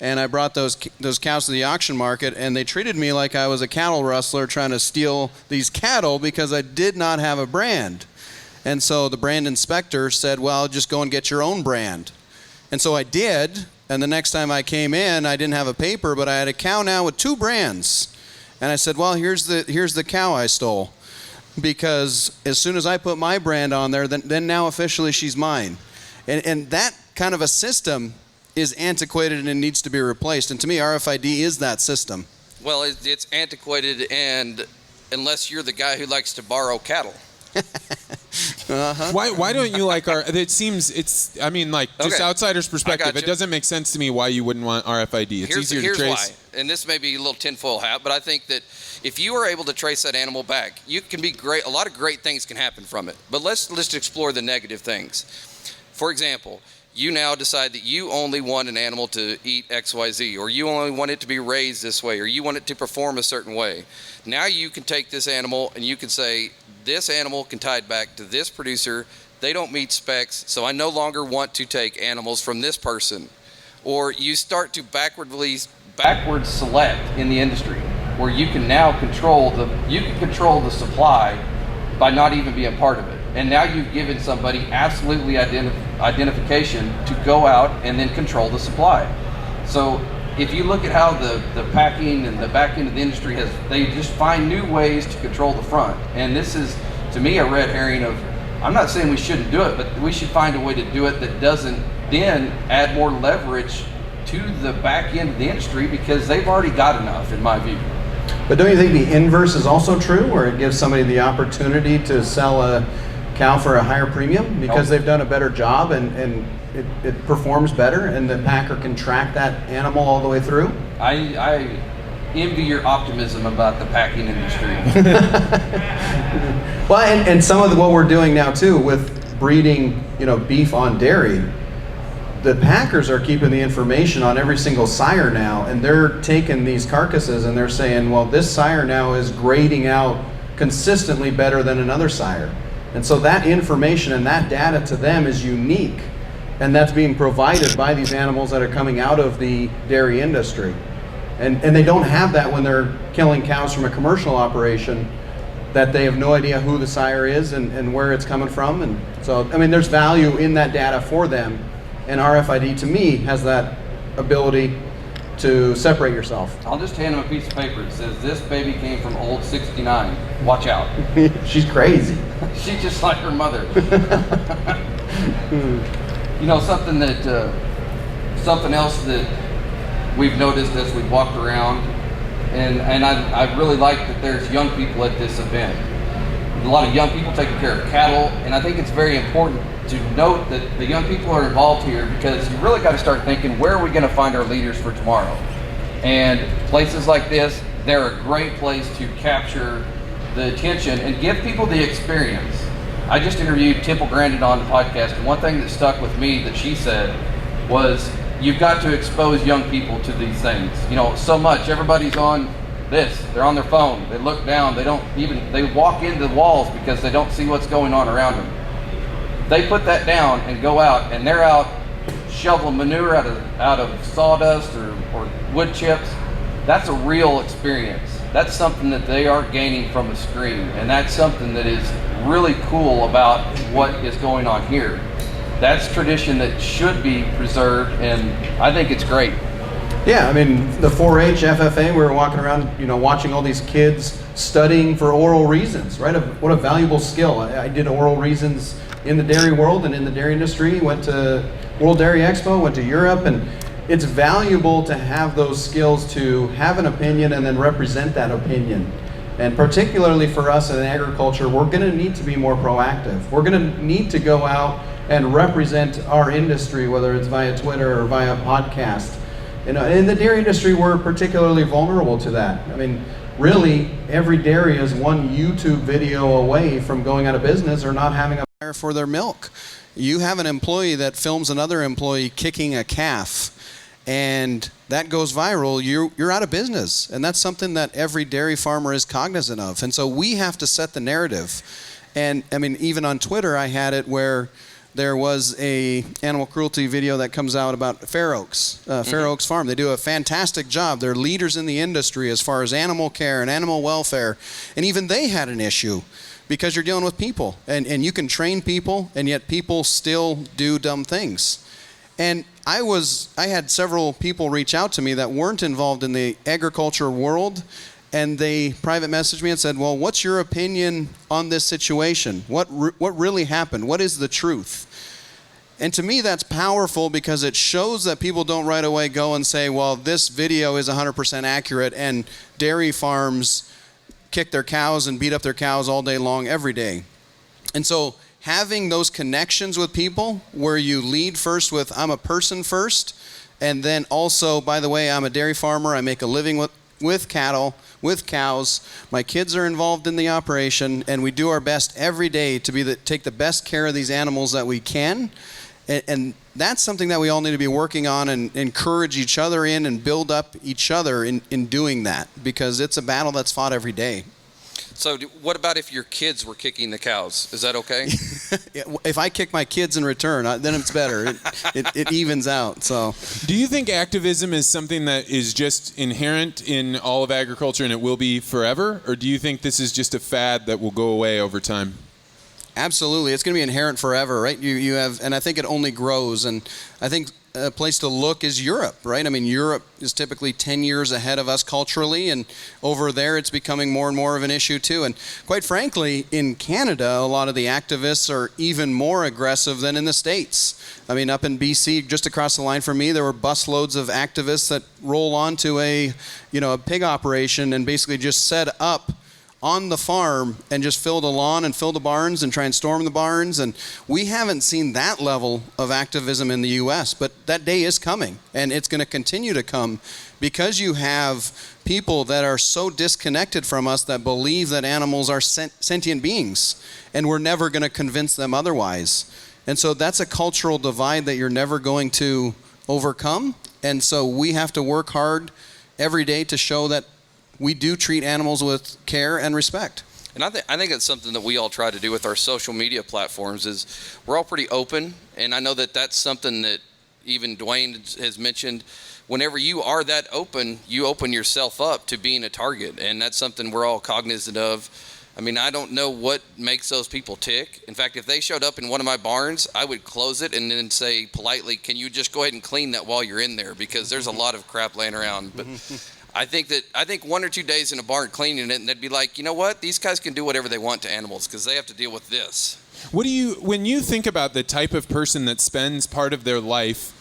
S1: And I brought those cows to the auction market, and they treated me like I was a cattle rustler trying to steal these cattle because I did not have a brand. And so the brand inspector said, well, just go and get your own brand. And so I did. And the next time I came in, I didn't have a paper, but I had a cow now with 2 brands. And I said, well, here's the cow I stole. Because as soon as I put my brand on there, then now officially she's mine. And that kind of a system is antiquated and it needs to be replaced. And to me, RFID is that system.
S5: Well, it's antiquated, and unless you're the guy who likes to borrow cattle.
S3: Uh-huh. Why don't you like it seems just
S5: Okay.
S3: outsider's perspective, it doesn't make sense to me why you wouldn't want RFID. It's easier to trace.
S5: Here's why, and this may be a little tinfoil hat, but I think that if you are able to trace that animal back, you can be great. A lot of great things can happen from it. But let's explore the negative things. For example, you now decide that you only want an animal to eat XYZ, or you only want it to be raised this way, or you want it to perform a certain way. Now you can take this animal and you can say, this animal can tie it back to this producer. They don't meet specs, so I no longer want to take animals from this person. Or you start to backwards select in the industry, where you can now control the supply by not even being part of it. And now you've given somebody absolutely identification to go out and then control the supply. So if you look at how the packing and the back end of the industry they just find new ways to control the front. And this is, to me, a red herring of, I'm not saying we shouldn't do it, but we should find a way to do it that doesn't then add more leverage to the back end of the industry, because they've already got enough, in my view.
S1: But don't you think the inverse is also true, where it gives somebody the opportunity to sell a cow for a higher premium because they've done a better job and it performs better, and the packer can track that animal all the way through?
S5: I envy your optimism about the packing industry.
S1: Well, and some of what we're doing now too with breeding, beef on dairy, the packers are keeping the information on every single sire now, and they're taking these carcasses and they're saying, well, this sire now is grading out consistently better than another sire. And so that information and that data to them is unique, and that's being provided by these animals that are coming out of the dairy industry. And they don't have that when they're killing cows from a commercial operation, that they have no idea who the sire is and where it's coming from. And so, there's value in that data for them. And RFID, to me, has that ability to separate yourself.
S5: I'll just hand them a piece of paper that says, this baby came from old 69. Watch out.
S1: She's crazy.
S5: She's just like her mother. Something else that we've noticed as we've walked around, and I really like that there's young people at this event. A lot of young people taking care of cattle, and I think it's very important to note that the young people are involved here, because you really got to start thinking, where are we going to find our leaders for tomorrow? And places like this, they're a great place to capture the attention and give people the experience. I just interviewed Temple Grandin on the podcast, and one thing that stuck with me that she said was, you've got to expose young people to these things. So much, everybody's on this, they're on their phone, they look down, they walk into the walls because they don't see what's going on around them. They put that down and go out, and they're out shoveling manure out of sawdust or wood chips. That's a real experience. That's something that they are gaining from a screen, and that's something that is really cool about what is going on here. That's tradition that should be preserved, and I think it's great.
S1: Yeah, the 4-H FFA, we were walking around, watching all these kids studying for oral reasons, right? What a valuable skill. I did oral reasons in the dairy world and in the dairy industry, went to World Dairy Expo, went to Europe, and it's valuable to have those skills to have an opinion and then represent that opinion. And particularly for us in agriculture, we're going to need to be more proactive. We're going to need to go out and represent our industry, whether it's via Twitter or via podcast. You know, in the dairy industry, we're particularly vulnerable to that. I mean, really, every dairy is one YouTube video away from going out of business or not having a buyer for their milk. You have an employee that films another employee kicking a calf, and that goes viral, you're out of business. And that's something that every dairy farmer is cognizant of. And so we have to set the narrative. And I mean, even on Twitter, I had it where there was a animal cruelty video that comes out about Fair Oaks Farm. They do a fantastic job. They're leaders in the industry as far as animal care and animal welfare. And even they had an issue because you're dealing with people. And you can train people, and yet people still do dumb things. And I had several people reach out to me that weren't involved in the agriculture world, and they private messaged me and said, well, what's your opinion on this situation? What really happened? What is the truth? And to me, that's powerful because it shows that people don't right away go and say, well, this video is 100% accurate, and dairy farms kick their cows and beat up their cows all day long, every day. And so having those connections with people where you lead first with, I'm a person first, and then also, by the way, I'm a dairy farmer, I make a living with cattle, with cows, my kids are involved in the operation, and we do our best every day to take the best care of these animals that we can. And that's something that we all need to be working on and encourage each other in and build up each other in doing that, because it's a battle that's fought every day.
S5: So what about if your kids were kicking the cows? Is that okay?
S1: If I kick my kids in return, then it's better. It evens out. So,
S3: do you think activism is something that is just inherent in all of agriculture and it will be forever? Or do you think this is just a fad that will go away over time?
S1: Absolutely. It's going to be inherent forever, right? You have, and I think it only grows. And I think a place to look is Europe, right? I mean, Europe is typically 10 years ahead of us culturally, and over there it's becoming more and more of an issue too. And quite frankly, in Canada, a lot of the activists are even more aggressive than in the States. I mean, up in BC, just across the line from me, there were busloads of activists that roll onto a pig operation and basically just set up on the farm and just fill the lawn and fill the barns and try and storm the barns. And we haven't seen that level of activism in the U.S., but that day is coming, and it's going to continue to come because you have people that are so disconnected from us that believe that animals are sentient beings, and we're never going to convince them otherwise. And so that's a cultural divide that you're never going to overcome. And so we have to work hard every day to show that we do treat animals with care and respect.
S5: And I think it's something that we all try to do with our social media platforms is we're all pretty open. And I know that that's something that even Dwayne has mentioned. Whenever you are that open, you open yourself up to being a target. And that's something we're all cognizant of. I mean, I don't know what makes those people tick. In fact, if they showed up in one of my barns, I would close it and then say politely, can you just go ahead and clean that while you're in there? Because there's a lot of crap laying around. But I think 1 or 2 days in a barn cleaning it, and they'd be like, you know what? These guys can do whatever they want to animals because they have to deal with this.
S3: When you think about the type of person that spends part of their life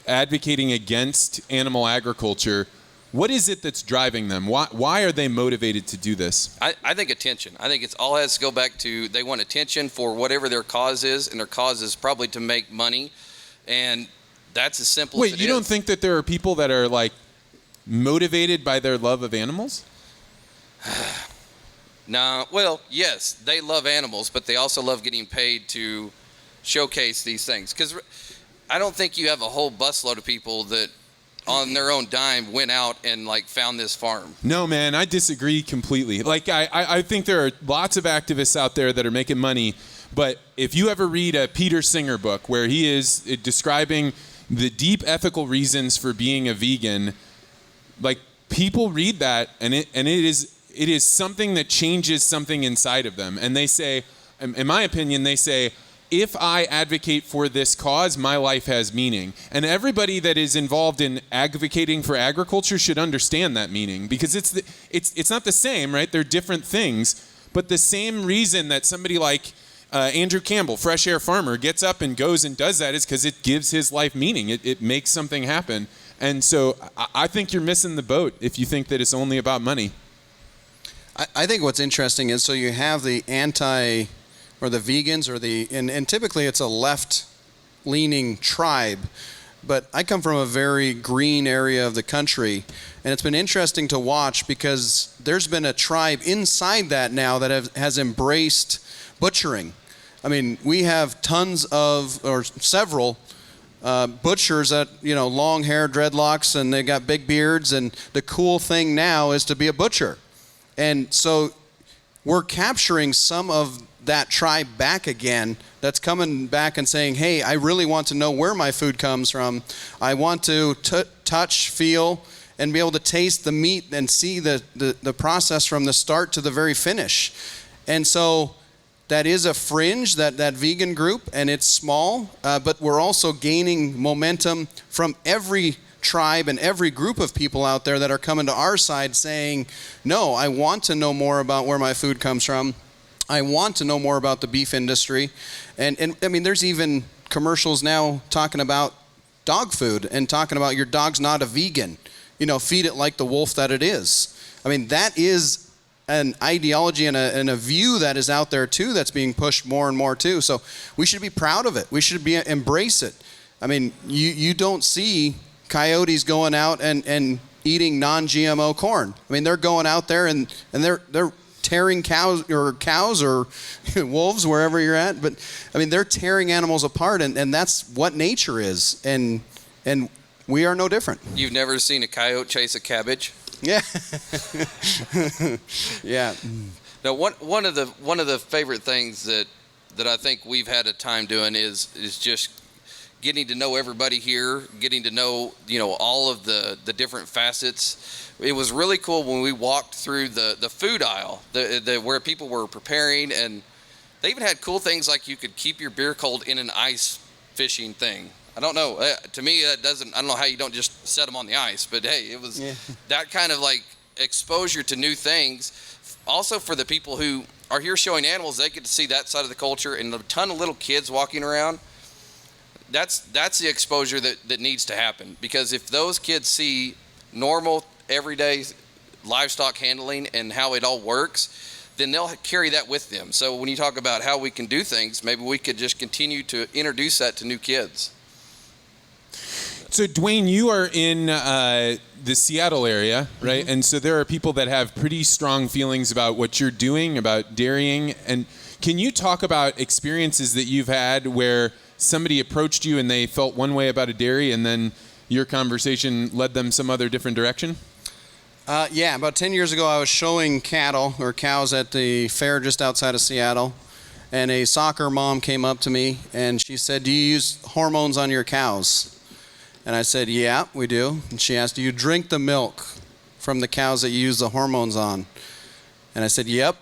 S3: advocating against animal agriculture, what is it that's driving them? Why are they motivated to do this?
S5: I think attention. I think it's all has to go back to they want attention for whatever their cause is, and their cause is probably to make money, and that's as simple as it is.
S3: Wait, you don't think that there are people that are like motivated by their love of animals?
S5: No. Well, yes, they love animals, but they also love getting paid to showcase these things. Because I don't think you have a whole busload of people that on their own dime went out and like found this farm.
S3: No, man, I disagree completely. Like I think there are lots of activists out there that are making money, but if you ever read a Peter Singer book where he is describing the deep ethical reasons for being a vegan, like people read that and it is something that changes something inside of them. And they say, in my opinion, they say, if I advocate for this cause, my life has meaning. And everybody that is involved in advocating for agriculture should understand that meaning, because it's not the same, right? They're different things, but the same reason that somebody like Andrew Campbell, Fresh Air Farmer, gets up and goes and does that is because it gives his life meaning. It makes something happen. And so I think you're missing the boat if you think that it's only about money.
S1: I think what's interesting is, so you have the or the vegans, and typically it's a left-leaning tribe, but I come from a very green area of the country, and it's been interesting to watch because there's been a tribe inside that now that has embraced butchering. I mean, we have several butchers that, long hair, dreadlocks, and they got big beards, and the cool thing now is to be a butcher. And so we're capturing some of that tribe back again, that's coming back and saying, hey, I really want to know where my food comes from. I want to touch, feel, and be able to taste the meat and see the process from the start to the very finish. And so that is a fringe, that vegan group, and it's small, but we're also gaining momentum from every tribe and every group of people out there that are coming to our side saying, no, I want to know more about where my food comes from. I want to know more about the beef industry. And I mean, there's even commercials now talking about dog food and talking about your dog's not a vegan. Feed it like the wolf that it is. I mean, that is an ideology and a view that is out there too, that's being pushed more and more too. So we should be proud of it. We should embrace it. I mean, you don't see coyotes going out and eating non-GMO corn. I mean, they're going out there and they're tearing cows or wolves, wherever you're at. But I mean, they're tearing animals apart, and that's what nature is. And we are no different.
S5: You've never seen a coyote chase a cabbage?
S1: Yeah. Yeah.
S5: Now, one of the favorite things that I think we've had a time doing is just getting to know everybody here, getting to know all of the different facets. It was really cool when we walked through the food aisle, where people were preparing, and they even had cool things like you could keep your beer cold in an ice fishing thing. I don't know. To me, I don't know how you don't just set them on the ice, but hey, it was that kind of like exposure to new things. Also, for the people who are here showing animals, they get to see that side of the culture, and a ton of little kids walking around. That's the exposure that needs to happen, because if those kids see normal, everyday livestock handling and how it all works, then they'll carry that with them. So when you talk about how we can do things, maybe we could just continue to introduce that to new kids.
S3: So Dwayne, you are in the Seattle area, right? Mm-hmm. And so there are people that have pretty strong feelings about what you're doing, about dairying. And can you talk about experiences that you've had where somebody approached you and they felt one way about a dairy, and then your conversation led them some other different direction?
S1: Yeah, about 10 years ago, I was showing cows at the fair just outside of Seattle, and a soccer mom came up to me, and she said, do you use hormones on your cows? And I said, yeah, we do. And she asked, do you drink the milk from the cows that you use the hormones on? And I said, yep.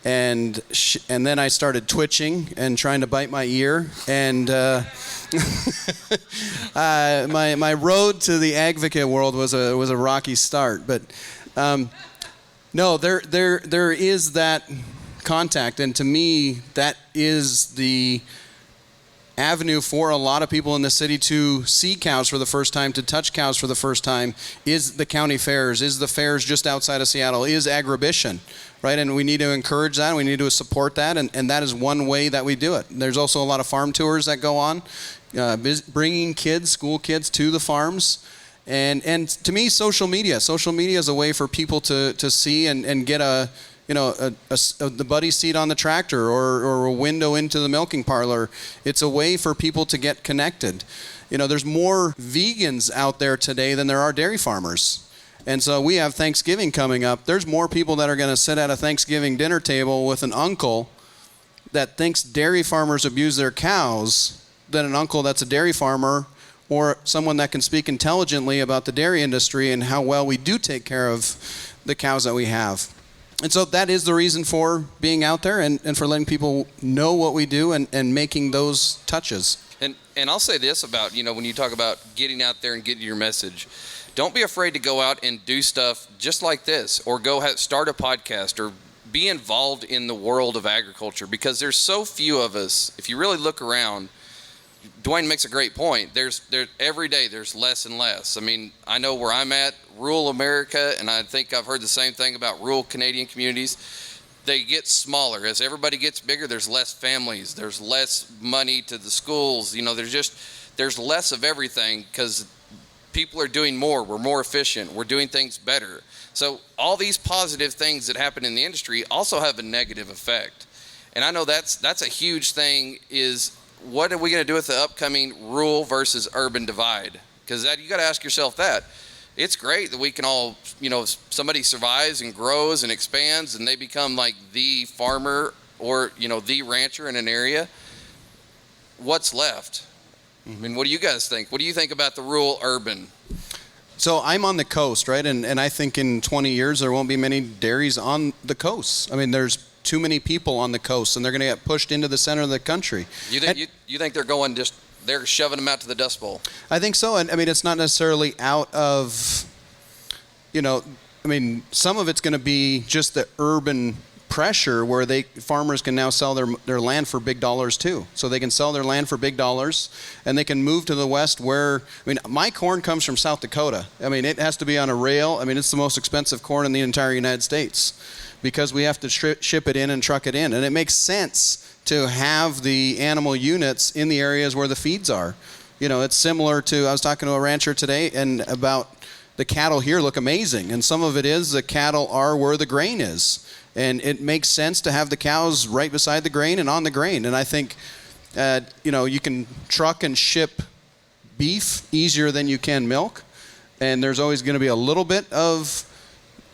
S1: And then I started twitching and trying to bite my ear, and my road to the advocate world was a rocky start. But no, there is that contact, and to me, that is the avenue for a lot of people in the city to see cows for the first time, to touch cows for the first time, is the county fairs, is the fairs just outside of Seattle, is Agribition, right? And we need to encourage that, we need to support that, and that is one way that we do it. There's also a lot of farm tours that go on, bringing school kids to the farms. And to me, social media is a way for people to see and get the buddy seat on the tractor or a window into the milking parlor. It's a way for people to get connected. There's more vegans out there today than there are dairy farmers. And so we have Thanksgiving coming up. There's more people that are going to sit at a Thanksgiving dinner table with an uncle that thinks dairy farmers abuse their cows than an uncle that's a dairy farmer, or someone that can speak intelligently about the dairy industry and how well we do take care of the cows that we have. And so that is the reason for being out there and for letting people know what we do and making those touches.
S5: And I'll say this about, when you talk about getting out there and getting your message, don't be afraid to go out and do stuff just like this, or go start a podcast, or be involved in the world of agriculture, because there's so few of us. If you really look around, Dwayne makes a great point. Every day there's less and less. I mean, I know where I'm at, rural America, and I think I've heard the same thing about rural Canadian communities. They get smaller. As everybody gets bigger, there's less families. There's less money to the schools. You know, there's less of everything because people are doing more. We're more efficient. We're doing things better. So all these positive things that happen in the industry also have a negative effect. And I know that's a huge thing, is what are we going to do with the upcoming rural versus urban divide? Because you got to ask yourself that. It's great that we can all, somebody survives and grows and expands and they become like the farmer or, the rancher in an area. What's left? I mean, what do you guys think? What do you think about the rural urban?
S1: So I'm on the coast, right? And I think in 20 years there won't be many dairies on the coast. I mean, there's too many people on the coast, and they're going to get pushed into the center of the country.
S5: You think they're shoving them out to the Dust Bowl? I
S1: think so. And I mean, it's not necessarily out of, some of it's going to be just the urban pressure where farmers can now sell their land for big dollars too. So they can sell their land for big dollars, and they can move to the west where, my corn comes from South Dakota. It has to be on a rail. It's the most expensive corn in the entire United States, because we have to ship it in and truck it in. And it makes sense to have the animal units in the areas where the feeds are. It's similar to, I was talking to a rancher today and about the cattle here look amazing. And some of it is the cattle are where the grain is. And it makes sense to have the cows right beside the grain and on the grain. And I think, you can truck and ship beef easier than you can milk. And there's always going to be a little bit of,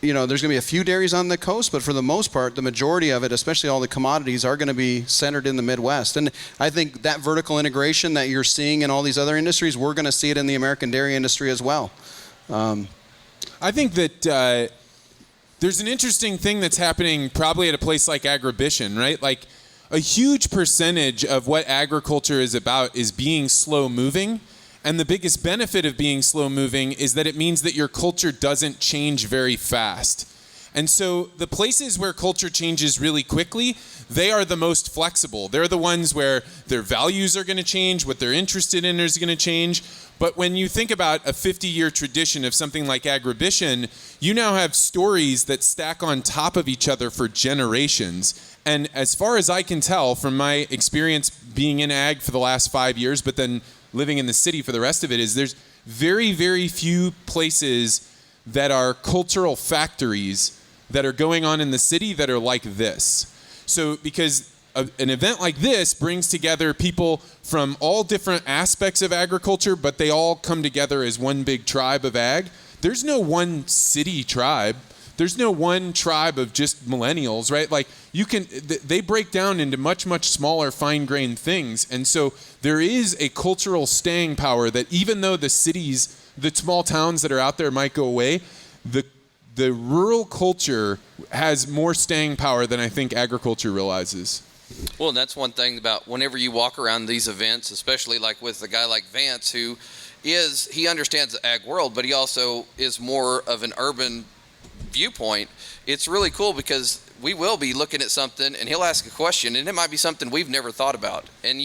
S1: there's going to be a few dairies on the coast, but for the most part, the majority of it, especially all the commodities, are going to be centered in the Midwest. And I think that vertical integration that you're seeing in all these other industries, we're going to see it in the American dairy industry as well.
S3: I think that there's an interesting thing that's happening probably at a place like Agribition, right? Like a huge percentage of what agriculture is about is being slow moving. And the biggest benefit of being slow moving is that it means that your culture doesn't change very fast. And so the places where culture changes really quickly, they are the most flexible. They're the ones where their values are going to change, what they're interested in is going to change. But when you think about a 50-year tradition of something like Agribition, you now have stories that stack on top of each other for generations. And as far as I can tell from my experience being in ag for the last 5 years, but then living in the city for the rest of it, is there's very, very few places that are cultural factories that are going on in the city that are like this. So because an event like this brings together people from all different aspects of agriculture, but they all come together as one big tribe of ag. There's no one city tribe. There's no one tribe of just millennials, right? Like they break down into much, much smaller fine-grained things. And so there is a cultural staying power that even though the cities, the small towns that are out there might go away, the rural culture has more staying power than I think agriculture realizes.
S5: Well, and that's one thing about whenever you walk around these events, especially like with a guy like Vance, he understands the ag world, but he also is more of an urban viewpoint. It's really cool because we will be looking at something and he'll ask a question and it might be something we've never thought about. And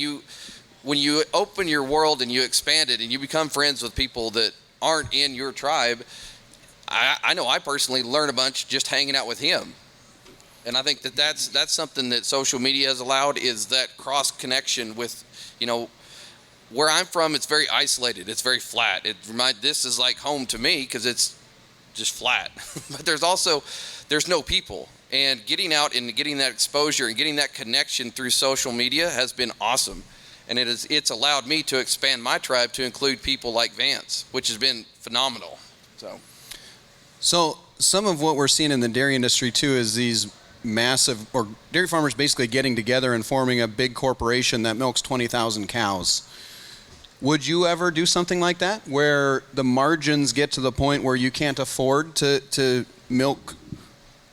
S5: when you open your world and you expand it and you become friends with people that aren't in your tribe, I know I personally learn a bunch just hanging out with him. And I think that's something that social media has allowed, is that cross connection with, where I'm from, it's very isolated. It's very flat. This is like home to me because it's just flat. But there's no people. And getting out and getting that exposure and getting that connection through social media has been awesome. And it's allowed me to expand my tribe to include people like Vance, which has been phenomenal.
S1: So some of what we're seeing in the dairy industry too is these massive, or dairy farmers basically getting together and forming a big corporation that milks 20,000 cows. Would you ever do something like that, where the margins get to the point where you can't afford to milk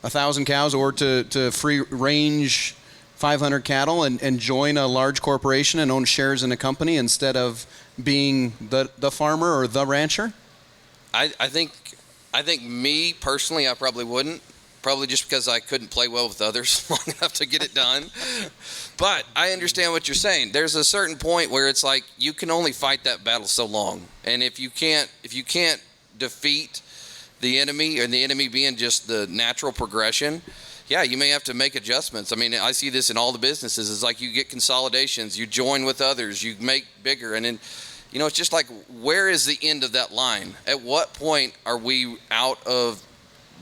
S1: 1,000 cows or to free range 500 cattle and join a large corporation and own shares in a company instead of being the farmer or the rancher?
S5: I think me personally, I probably wouldn't. probably just because I couldn't play well with others long enough to get it done. But I understand what you're saying. There's a certain point where it's like you can only fight that battle so long. And if you can't defeat the enemy, and the enemy being just the natural progression, yeah, you may have to make adjustments. I mean, I see this in all the businesses. It's like you get consolidations, you join with others, you make bigger, and then, you know, it's just like, where is the end of that line? At what point are we out of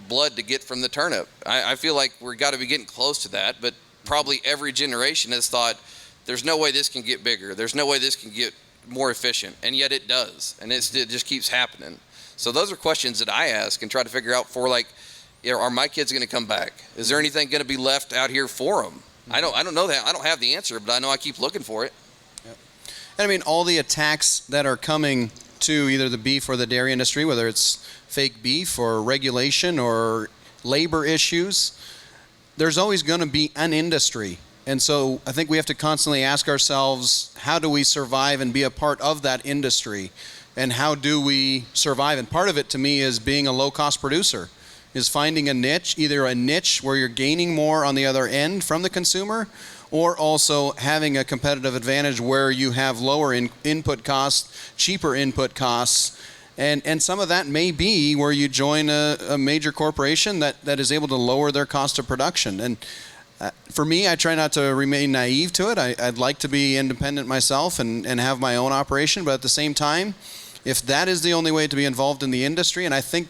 S5: blood to get from the turnip? I feel like we've got to be getting close to that, but probably every generation has thought, there's no way this can get bigger. There's no way this can get more efficient, and yet it does, and it just keeps happening. So those are questions that I ask and try to figure out for, like, you know, are my kids going to come back? Is there anything going to be left out here for them? I don't know that. I don't have the answer, but I know I keep looking for it.
S1: Yep. And I mean, all the attacks that are coming to either the beef or the dairy industry, whether it's fake beef or regulation or labor issues, there's always going to be an industry. And so I think we have to constantly ask ourselves, how do we survive and be a part of that industry? And how do we survive? And part of it to me is being a low-cost producer, is finding a niche, either a niche where you're gaining more on the other end from the consumer, or also having a competitive advantage where you have lower input costs, cheaper input costs. And some of that may be where you join a major corporation that is able to lower their cost of production. And for me, I try not to remain naive to it. I'd like to be independent myself and have my own operation, but at the same time, if that is the only way to be involved in the industry, and I think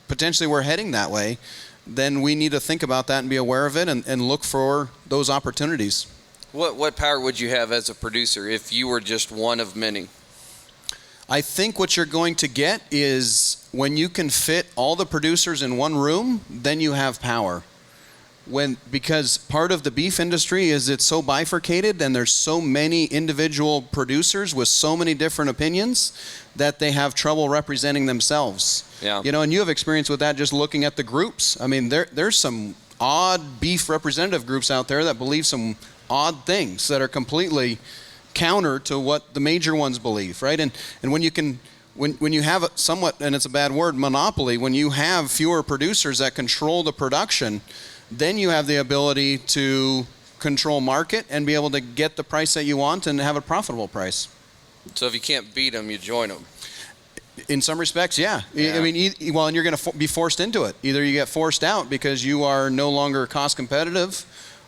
S1: potentially we're heading that way, then we need to think about that and be aware of it and look for those opportunities.
S5: What power would you have as a producer if you were just one of many?
S1: I think what you're going to get is when you can fit all the producers in one room, then you have power. Because part of the beef industry is it's so bifurcated and there's so many individual producers with so many different opinions that they have trouble representing themselves.
S5: Yeah.
S1: You know, and you have experience with that just looking at the groups. I mean, there's some odd beef representative groups out there that believe some odd things that are completely counter to what the major ones believe, right? And when you have a somewhat, and it's a bad word, monopoly, when you have fewer producers that control the production, then you have the ability to control market and be able to get the price that you want and have a profitable price.
S5: So if you can't beat them, you join them.
S1: In some respects, yeah. I mean, well, and you're going to be forced into it. Either you get forced out because you are no longer cost competitive,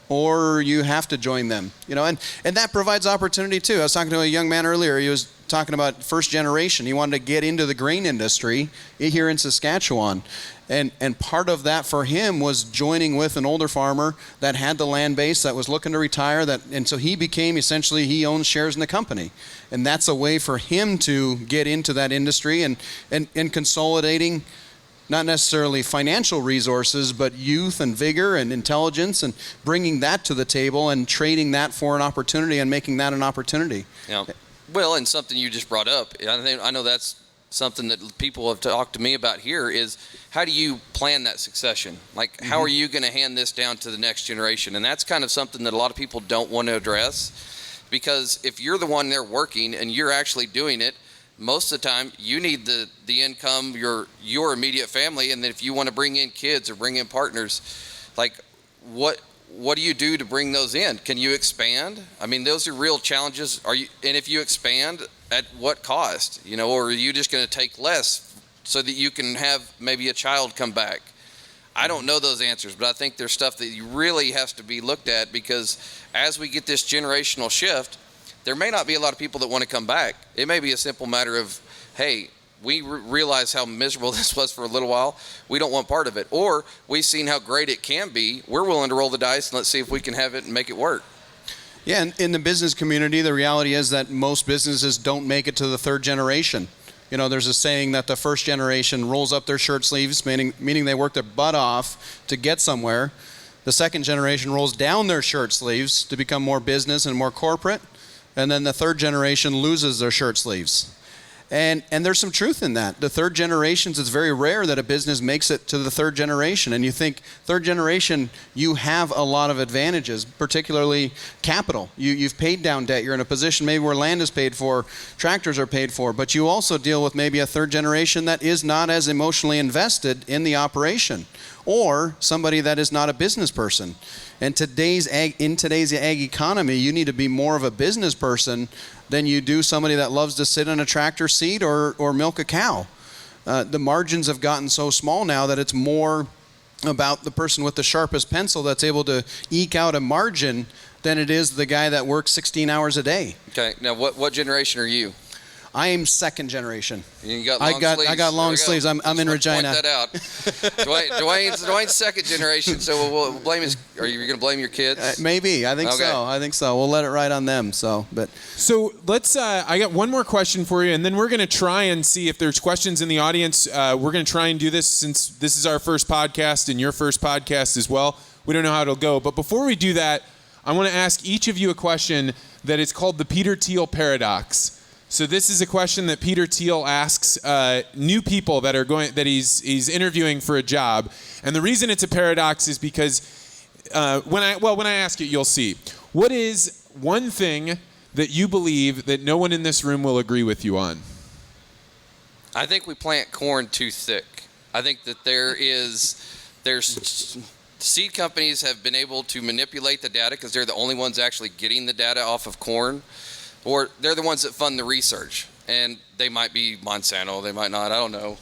S1: or you have to join them. You know, and that provides opportunity too. I was talking to a young man earlier. He was talking about first generation. He wanted to get into the grain industry here in Saskatchewan. And part of that for him was joining with an older farmer that had the land base, that was looking to retire, and so he became, essentially, he owns shares in the company. And that's a way for him to get into that industry and consolidating not necessarily financial resources, but youth and vigor and intelligence, and bringing that to the table and trading that for an opportunity and making that an opportunity.
S5: Yeah. Well, and something you just brought up, I know that's something that people have talked to me about here, is how do you plan that succession? Like, how are you going to hand this down to the next generation? And that's kind of something that a lot of people don't want to address, because if you're the one there working and you're actually doing it, most of the time you need the income, your immediate family, and then if you want to bring in kids or bring in partners, like what do you do to bring those in? Can you expand? I mean, those are real challenges. And if you expand, at what cost? You know, or are you just going to take less so that you can have maybe a child come back? I don't know those answers, but I think there's stuff that really has to be looked at, because as we get this generational shift, there may not be a lot of people that want to come back. It may be a simple matter of, hey, we realize how miserable this was for a little while. We don't want part of it. Or we've seen how great it can be. We're willing to roll the dice and let's see if we can have it and make it work.
S1: Yeah, and in the business community, the reality is that most businesses don't make it to the third generation. You know, there's a saying that the first generation rolls up their shirt sleeves, meaning they work their butt off to get somewhere. The second generation rolls down their shirt sleeves to become more business and more corporate. And then the third generation loses their shirt sleeves. And there's some truth in that. The third generations, it's very rare that a business makes it to the third generation. And you think third generation, you have a lot of advantages, particularly capital. You've paid down debt. You're in a position maybe where land is paid for, tractors are paid for, but you also deal with maybe a third generation that is not as emotionally invested in the operation, or somebody that is not a business person. In today's ag economy, you need to be more of a business person than you do somebody that loves to sit in a tractor seat or milk a cow. The margins have gotten so small now that it's more about the person with the sharpest pencil that's able to eke out a margin than it is the guy that works 16 hours a day.
S5: Okay. Now, what generation are you?
S1: I am second generation.
S5: You got long sleeves.
S1: I got long sleeves. I'm in Regina.
S5: Point that out. Dwayne's second generation. So we'll blame his. Are you going to blame your kids?
S1: Maybe. I think so. We'll let it ride on them. So
S3: let's. I got one more question for you, and then we're going to try and see if there's questions in the audience. We're going to try and do this since this is our first podcast and your first podcast as well. We don't know how it'll go, but before we do that, I want to ask each of you a question that is called the Peter Teal paradox. So this is a question that Peter Teal asks new people that he's interviewing for a job, and the reason it's a paradox is because when I ask it, you'll see. What is one thing that you believe that no one in this room will agree with you on?
S5: I think we plant corn too thick. I think that there's seed companies have been able to manipulate the data because they're the only ones actually getting the data off of corn. Or they're the ones that fund the research. And they might be Monsanto. They might not. I don't know.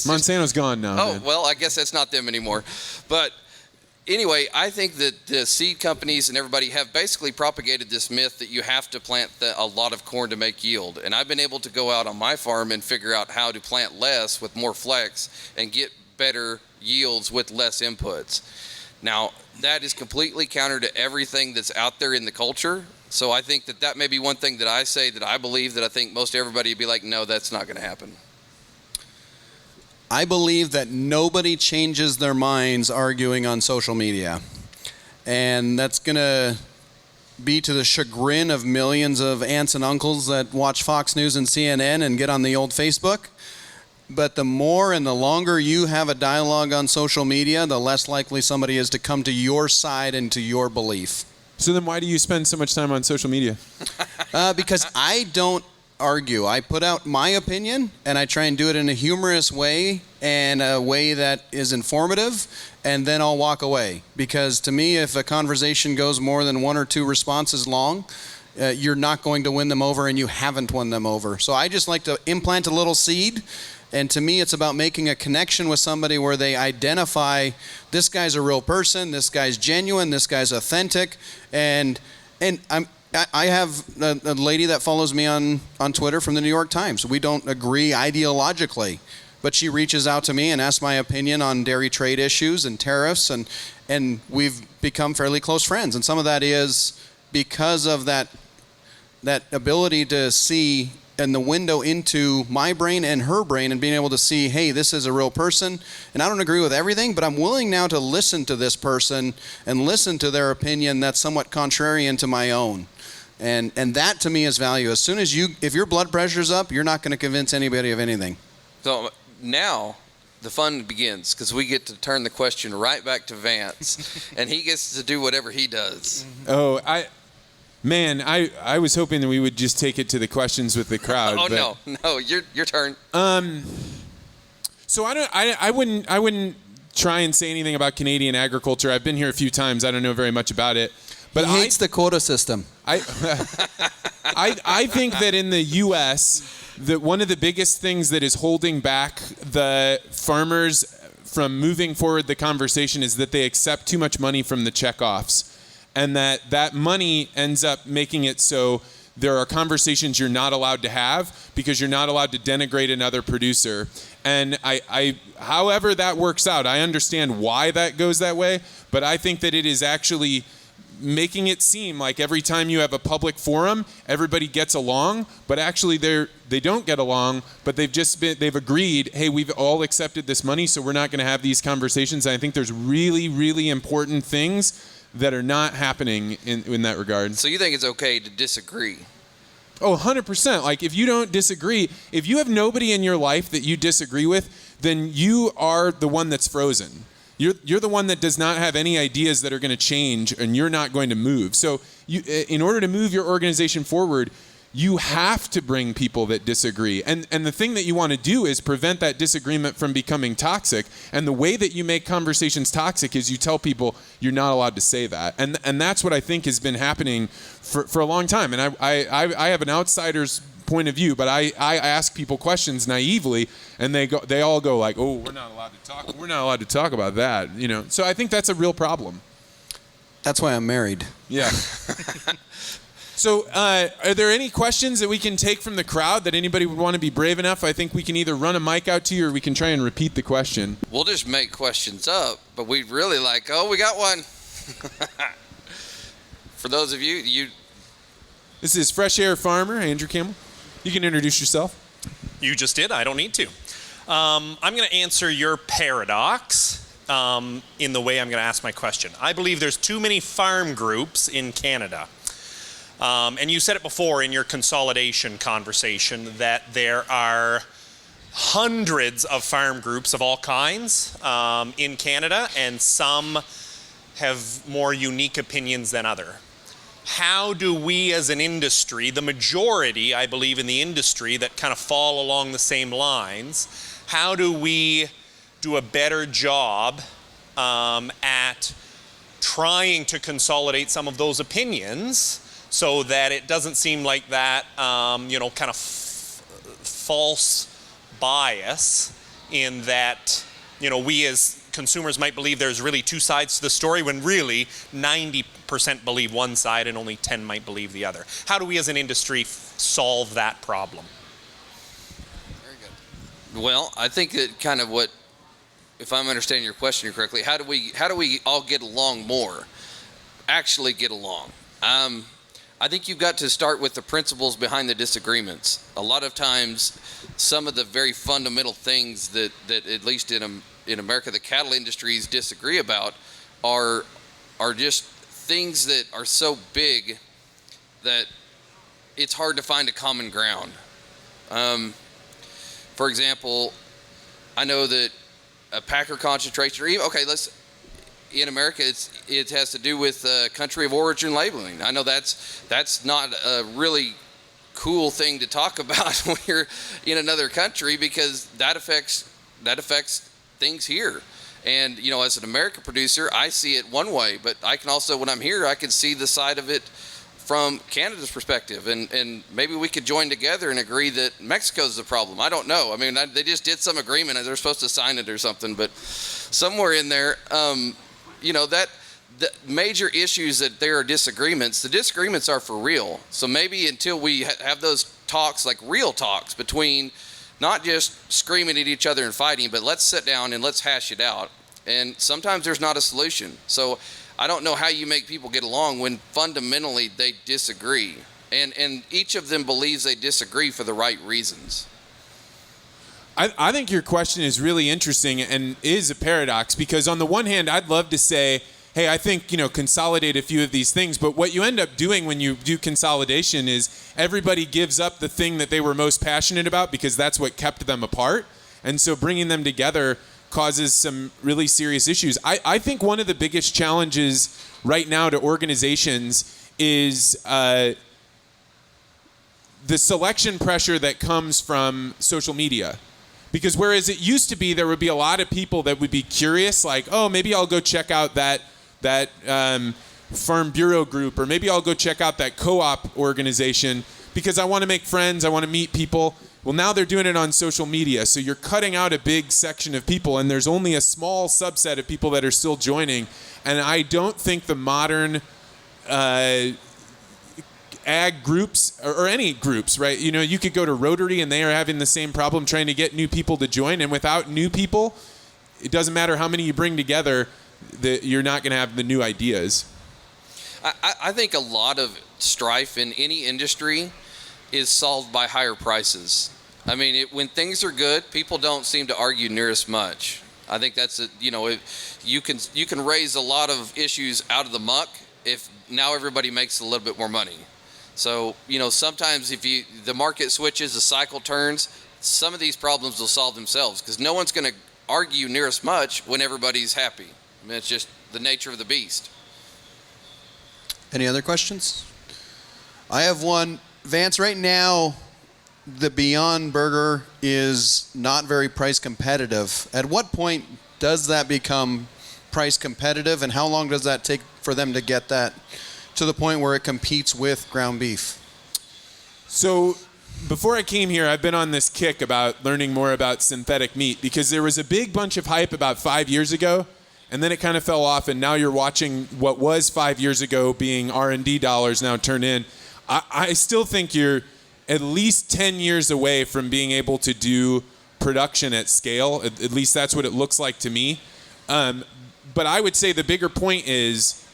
S3: Monsanto's gone now.
S5: Oh,
S3: man.
S5: Well, I guess that's not them anymore. But anyway, I think that the seed companies and everybody have basically propagated this myth that you have to plant a lot of corn to make yield. And I've been able to go out on my farm and figure out how to plant less with more flex and get better yields with less inputs. Now, that is completely counter to everything that's out there in the culture. So I think that may be one thing that I say that I believe that I think most everybody would be like, no, that's not going to happen.
S1: I believe that nobody changes their minds arguing on social media. And that's going to be to the chagrin of millions of aunts and uncles that watch Fox News and CNN and get on the old Facebook. But the more and the longer you have a dialogue on social media, the less likely somebody is to come to your side and to your belief.
S3: So then why do you spend so much time on social media?
S1: Because I don't argue. I put out my opinion, and I try and do it in a humorous way and a way that is informative, and then I'll walk away. Because to me, if a conversation goes more than one or two responses long, you're not going to win them over, and you haven't won them over. So I just like to implant a little seed. And to me, it's about making a connection with somebody where they identify, this guy's a real person, this guy's genuine, this guy's authentic. And I have a lady that follows me on Twitter from the New York Times. We don't agree ideologically, but she reaches out to me and asks my opinion on dairy trade issues and tariffs, and we've become fairly close friends. And some of that is because of that ability to see and the window into my brain and her brain and being able to see, hey, this is a real person. And I don't agree with everything, but I'm willing now to listen to this person and listen to their opinion that's somewhat contrarian to my own. And that to me is value. As soon as if your blood pressure's up, you're not going to convince anybody of anything. So
S5: now the fun begins because we get to turn the question right back to Vance and he gets to do whatever he does.
S3: Oh, I was hoping that we would just take it to the questions with the crowd.
S5: No, your turn.
S3: So I wouldn't try and say anything about Canadian agriculture. I've been here a few times. I don't know very much about it. But
S1: he hates the quota system.
S3: I think that in the U.S., that one of the biggest things that is holding back the farmers from moving forward the conversation is that they accept too much money from the checkoffs. And that money ends up making it so there are conversations you're not allowed to have because you're not allowed to denigrate another producer. And however that works out, I understand why that goes that way, but I think that it is actually making it seem like every time you have a public forum, everybody gets along, but actually they don't get along, but they've agreed, hey, we've all accepted this money, so we're not going to have these conversations. And I think there's really, really important things that are not happening in that regard.
S5: So you think it's okay to disagree?
S3: Oh, 100%. Like, if you don't disagree, if you have nobody in your life that you disagree with, then you are the one that's frozen. You're the one that does not have any ideas that are going to change, and you're not going to move. So in order to move your organization forward, you have to bring people that disagree. And the thing that you want to do is prevent that disagreement from becoming toxic. And the way that you make conversations toxic is you tell people you're not allowed to say that. And that's what I think has been happening for a long time. And I have an outsider's point of view, but I ask people questions naively, and they all go like, "Oh, we're not allowed to talk about that," you know. So I think that's a real problem.
S1: That's why I'm married.
S3: Yeah. So are there any questions that we can take from the crowd that anybody would want to be brave enough? I think we can either run a mic out to you, or we can try and repeat the question.
S5: We'll just make questions up, but we'd really like, we got one. For those of you.
S3: This is Fresh Air Farmer, Andrew Campbell. You can introduce yourself.
S6: You just did. I don't need to. I'm going to answer your paradox in the way I'm going to ask my question. I believe there's too many farm groups in Canada. And you said it before in your consolidation conversation that there are hundreds of farm groups of all kinds in Canada, and some have more unique opinions than others. How do we as an industry, the majority, I believe, in the industry that kind of fall along the same lines, how do we do a better job at trying to consolidate some of those opinions so that it doesn't seem like that, kind of false bias in that, we as consumers might believe there's really two sides to the story when really 90% believe one side and only 10 might believe the other. How do we as an industry solve that problem?
S5: Very good. Well, I think that kind of if I'm understanding your question correctly, how do we all get along more? Actually get along. I think you've got to start with the principles behind the disagreements. A lot of times, some of the very fundamental things that at least in America, the cattle industries disagree about are just things that are so big that it's hard to find a common ground. For example, I know that a packer concentration, or even, in America, it has to do with country of origin labeling. I know that's not a really cool thing to talk about when you're in another country, because that affects things here. And as an American producer, I see it one way, but I can also, when I'm here, I can see the side of it from Canada's perspective, and maybe we could join together and agree that Mexico's the problem. I don't know. I mean, they just did some agreement and they're supposed to sign it or something, but somewhere in there, that the major issues that there are disagreements, the disagreements are for real. So maybe until we have those talks, like real talks between not just screaming at each other and fighting, but let's sit down and let's hash it out. And sometimes there's not a solution. So I don't know how you make people get along when fundamentally they disagree. And each of them believes they disagree for the right reasons.
S3: I think your question is really interesting and is a paradox, because on the one hand, I'd love to say, hey, I think, consolidate a few of these things. But what you end up doing when you do consolidation is everybody gives up the thing that they were most passionate about, because that's what kept them apart. And so bringing them together causes some really serious issues. I think one of the biggest challenges right now to organizations is the selection pressure that comes from social media. Because whereas it used to be, there would be a lot of people that would be curious, like, oh, maybe I'll go check out that Farm Bureau group, or maybe I'll go check out that co-op organization because I want to make friends, I want to meet people. Well, now they're doing it on social media, so you're cutting out a big section of people, and there's only a small subset of people that are still joining. And I don't think the modern ag groups or any groups, right? You could go to Rotary and they are having the same problem trying to get new people to join. And without new people, it doesn't matter how many you bring together, you're not going to have the new ideas.
S5: I think a lot of strife in any industry is solved by higher prices. I mean, when things are good, people don't seem to argue near as much. I think that's you can raise a lot of issues out of the muck if now everybody makes a little bit more money. So, sometimes if the market switches, the cycle turns, some of these problems will solve themselves because no one's going to argue near as much when everybody's happy. I mean, it's just the nature of the beast.
S1: Any other questions? I have one. Vance, right now, the Beyond Burger is not very price competitive. At what point does that become price competitive, and how long does that take for them to get that to the point where it competes with ground beef?
S3: So before I came here, I've been on this kick about learning more about synthetic meat because there was a big bunch of hype about 5 years ago, and then it kind of fell off, and now you're watching what was 5 years ago being R&D dollars now turn in. I still think you're at least 10 years away from being able to do production at scale. At least that's what it looks like to me. But I would say the bigger point is,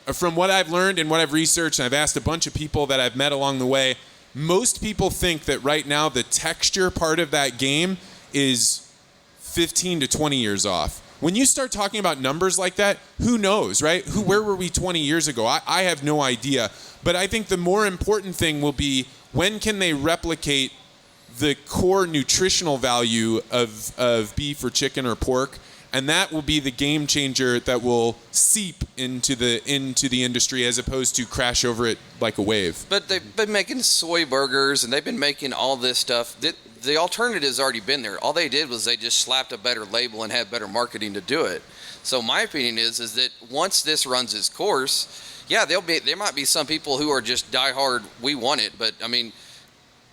S3: from what I've learned and what I've researched, and I've asked a bunch of people that I've met along the way, most people think that right now the texture part of that game is 15 to 20 years off. When you start talking about numbers like that, who knows, right? Where were we 20 years ago? I have no idea. But I think the more important thing will be, when can they replicate the core nutritional value of beef or chicken or pork? And that will be the game changer that will seep into the industry as opposed to crash over it like a wave.
S5: But they've been making soy burgers and they've been making all this stuff. The alternative's already been there. All they did was they just slapped a better label and had better marketing to do it. So my opinion is that once this runs its course, yeah, there might be some people who are just diehard, we want it, but I mean,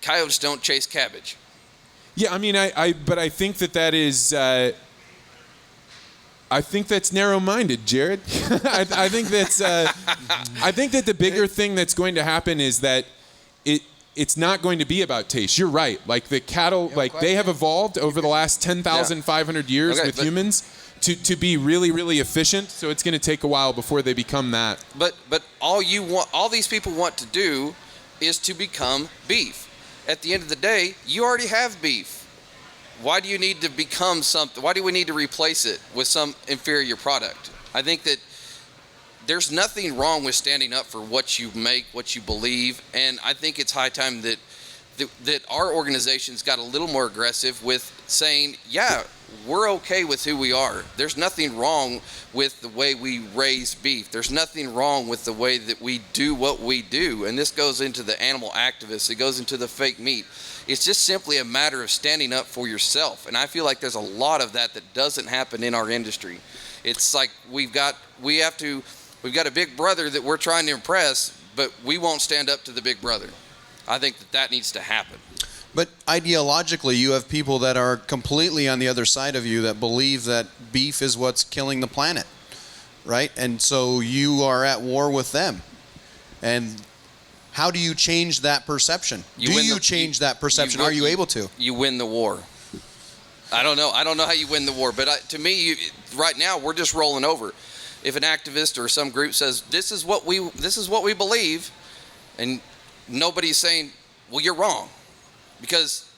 S5: coyotes don't chase cabbage.
S3: Yeah, I mean, but I think that is. I think that's narrow-minded, Jared. I think that's. I think that the bigger thing that's going to happen is that it's not going to be about taste. You're right. Like the cattle, they have evolved over the last 10,500 years with humans to be really, really efficient. So it's going to take a while before they become that.
S5: But all these people want to do is to become beef. At the end of the day, you already have beef. Why do you need to become something? Why do we need to replace it with some inferior product? I think that there's nothing wrong with standing up for what you make, what you believe, and I think it's high time that our organizations got a little more aggressive with saying, yeah, we're okay with who we are. There's nothing wrong with the way we raise beef. There's nothing wrong with the way that we do what we do, and this goes into the animal activists. It goes into the fake meat. It's just simply a matter of standing up for yourself, and I feel like there's a lot of that doesn't happen in our industry. It's like we've got a big brother that we're trying to impress, but we won't stand up to the big brother. I think that needs to happen.
S1: But ideologically, you have people that are completely on the other side of you that believe that beef is what's killing the planet, right? And so you are at war with them. And how do you change that perception? Change that perception? Are you able to?
S5: You win the war. I don't know how you win the war, but to me, right now we're just rolling over. If an activist or some group says this is what we believe, and nobody's saying, well, you're wrong, because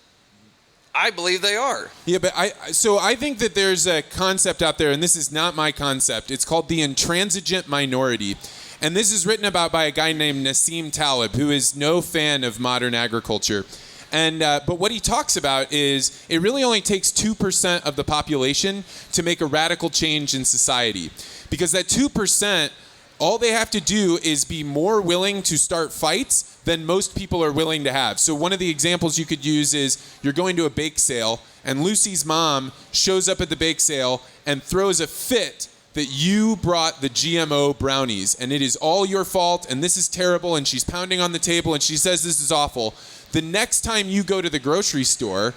S5: I believe they are.
S3: Yeah, but I think that there's a concept out there, and this is not my concept. It's called the Intransigent Minority. And this is written about by a guy named Nassim Taleb, who is no fan of modern agriculture. And but what he talks about is it really only takes 2% of the population to make a radical change in society. Because that 2%, all they have to do is be more willing to start fights than most people are willing to have. So one of the examples you could use is you're going to a bake sale, and Lucy's mom shows up at the bake sale and throws a fit that you brought the GMO brownies, and it is all your fault, and this is terrible, and she's pounding on the table, and she says this is awful. The next time you go to the grocery store,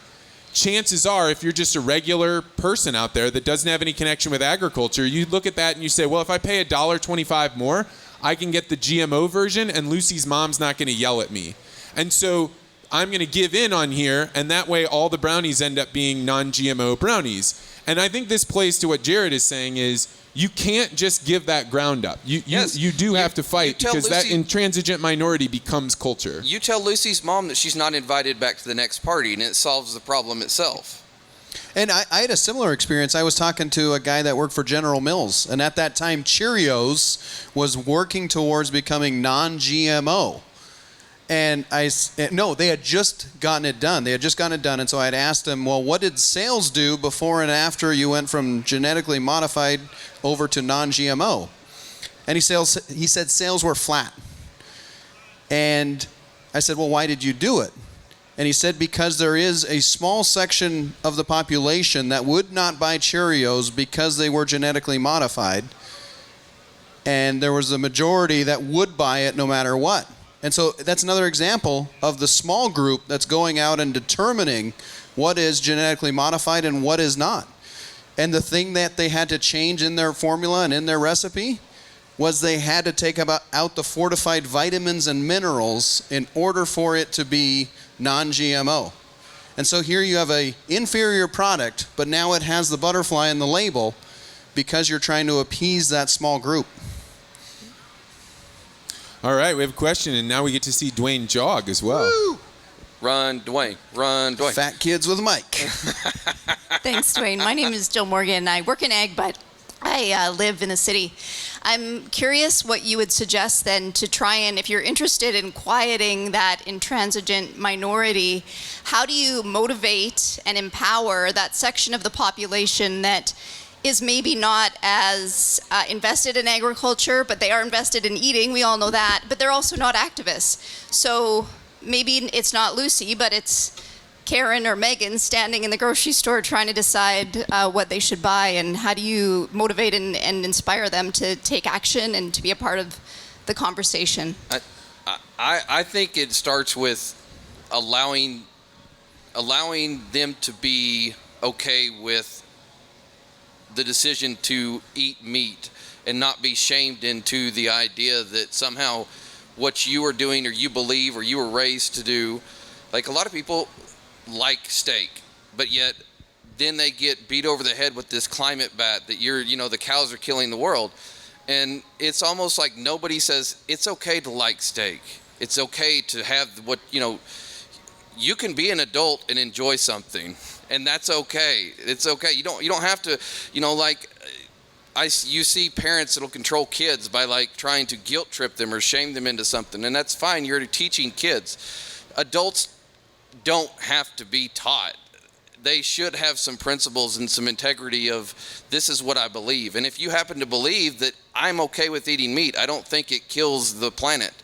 S3: chances are, if you're just a regular person out there that doesn't have any connection with agriculture, you look at that and you say, well, if I pay $1.25 more, I can get the GMO version, and Lucy's mom's not going to yell at me. And so I'm going to give in on here, and that way all the brownies end up being non-GMO brownies. And I think this plays to what Jared is saying is, you can't just give that ground up. You do have to fight, because that intransigent minority becomes culture.
S5: You tell Lucy's mom that she's not invited back to the next party, and it solves the problem itself.
S1: And I had a similar experience. I was talking to a guy that worked for General Mills, and at that time, Cheerios was working towards becoming non-GMO. And no, they had just gotten it done. And so I had asked him, well, what did sales do before and after you went from genetically modified over to non-GMO? And he said sales were flat. And I said, well, why did you do it? And he said, because there is a small section of the population that would not buy Cheerios because they were genetically modified. And there was a majority that would buy it no matter what. And so that's another example of the small group that's going out and determining what is genetically modified and what is not. And the thing that they had to change in their formula and in their recipe was they had to take out the fortified vitamins and minerals in order for it to be non-GMO. And so here you have a inferior product, but now it has the butterfly in the label because you're trying to appease that small group.
S3: All right, we have a question, and now we get to see Dwayne jog as well.
S1: Woo!
S5: Run, Dwayne. Run, Dwayne.
S1: Fat kids with a mic.
S7: Thanks, Dwayne. My name is Jill Morgan. I work in ag, but I live in the city. I'm curious what you would suggest then to try and, if you're interested in quieting that intransigent minority, how do you motivate and empower that section of the population that is maybe not as invested in agriculture, but they are invested in eating, we all know that, but they're also not activists. So maybe it's not Lucy, but it's Karen or Megan standing in the grocery store trying to decide what they should buy, and how do you motivate and inspire them to take action and to be a part of the conversation?
S5: I think it starts with allowing them to be okay with the decision to eat meat and not be shamed into the idea that somehow what you are doing or you believe or you were raised to do, like a lot of people like steak, but yet then they get beat over the head with this climate bat that the cows are killing the world. And it's almost like nobody says it's okay to like steak. It's okay to have you can be an adult and enjoy something, and that's okay. It's okay. You don't have to, you see parents that'll control kids by like trying to guilt trip them or shame them into something, and that's fine. You're teaching kids. Adults don't have to be taught. They should have some principles and some integrity of, this is what I believe. And if you happen to believe that I'm okay with eating meat, I don't think it kills the planet,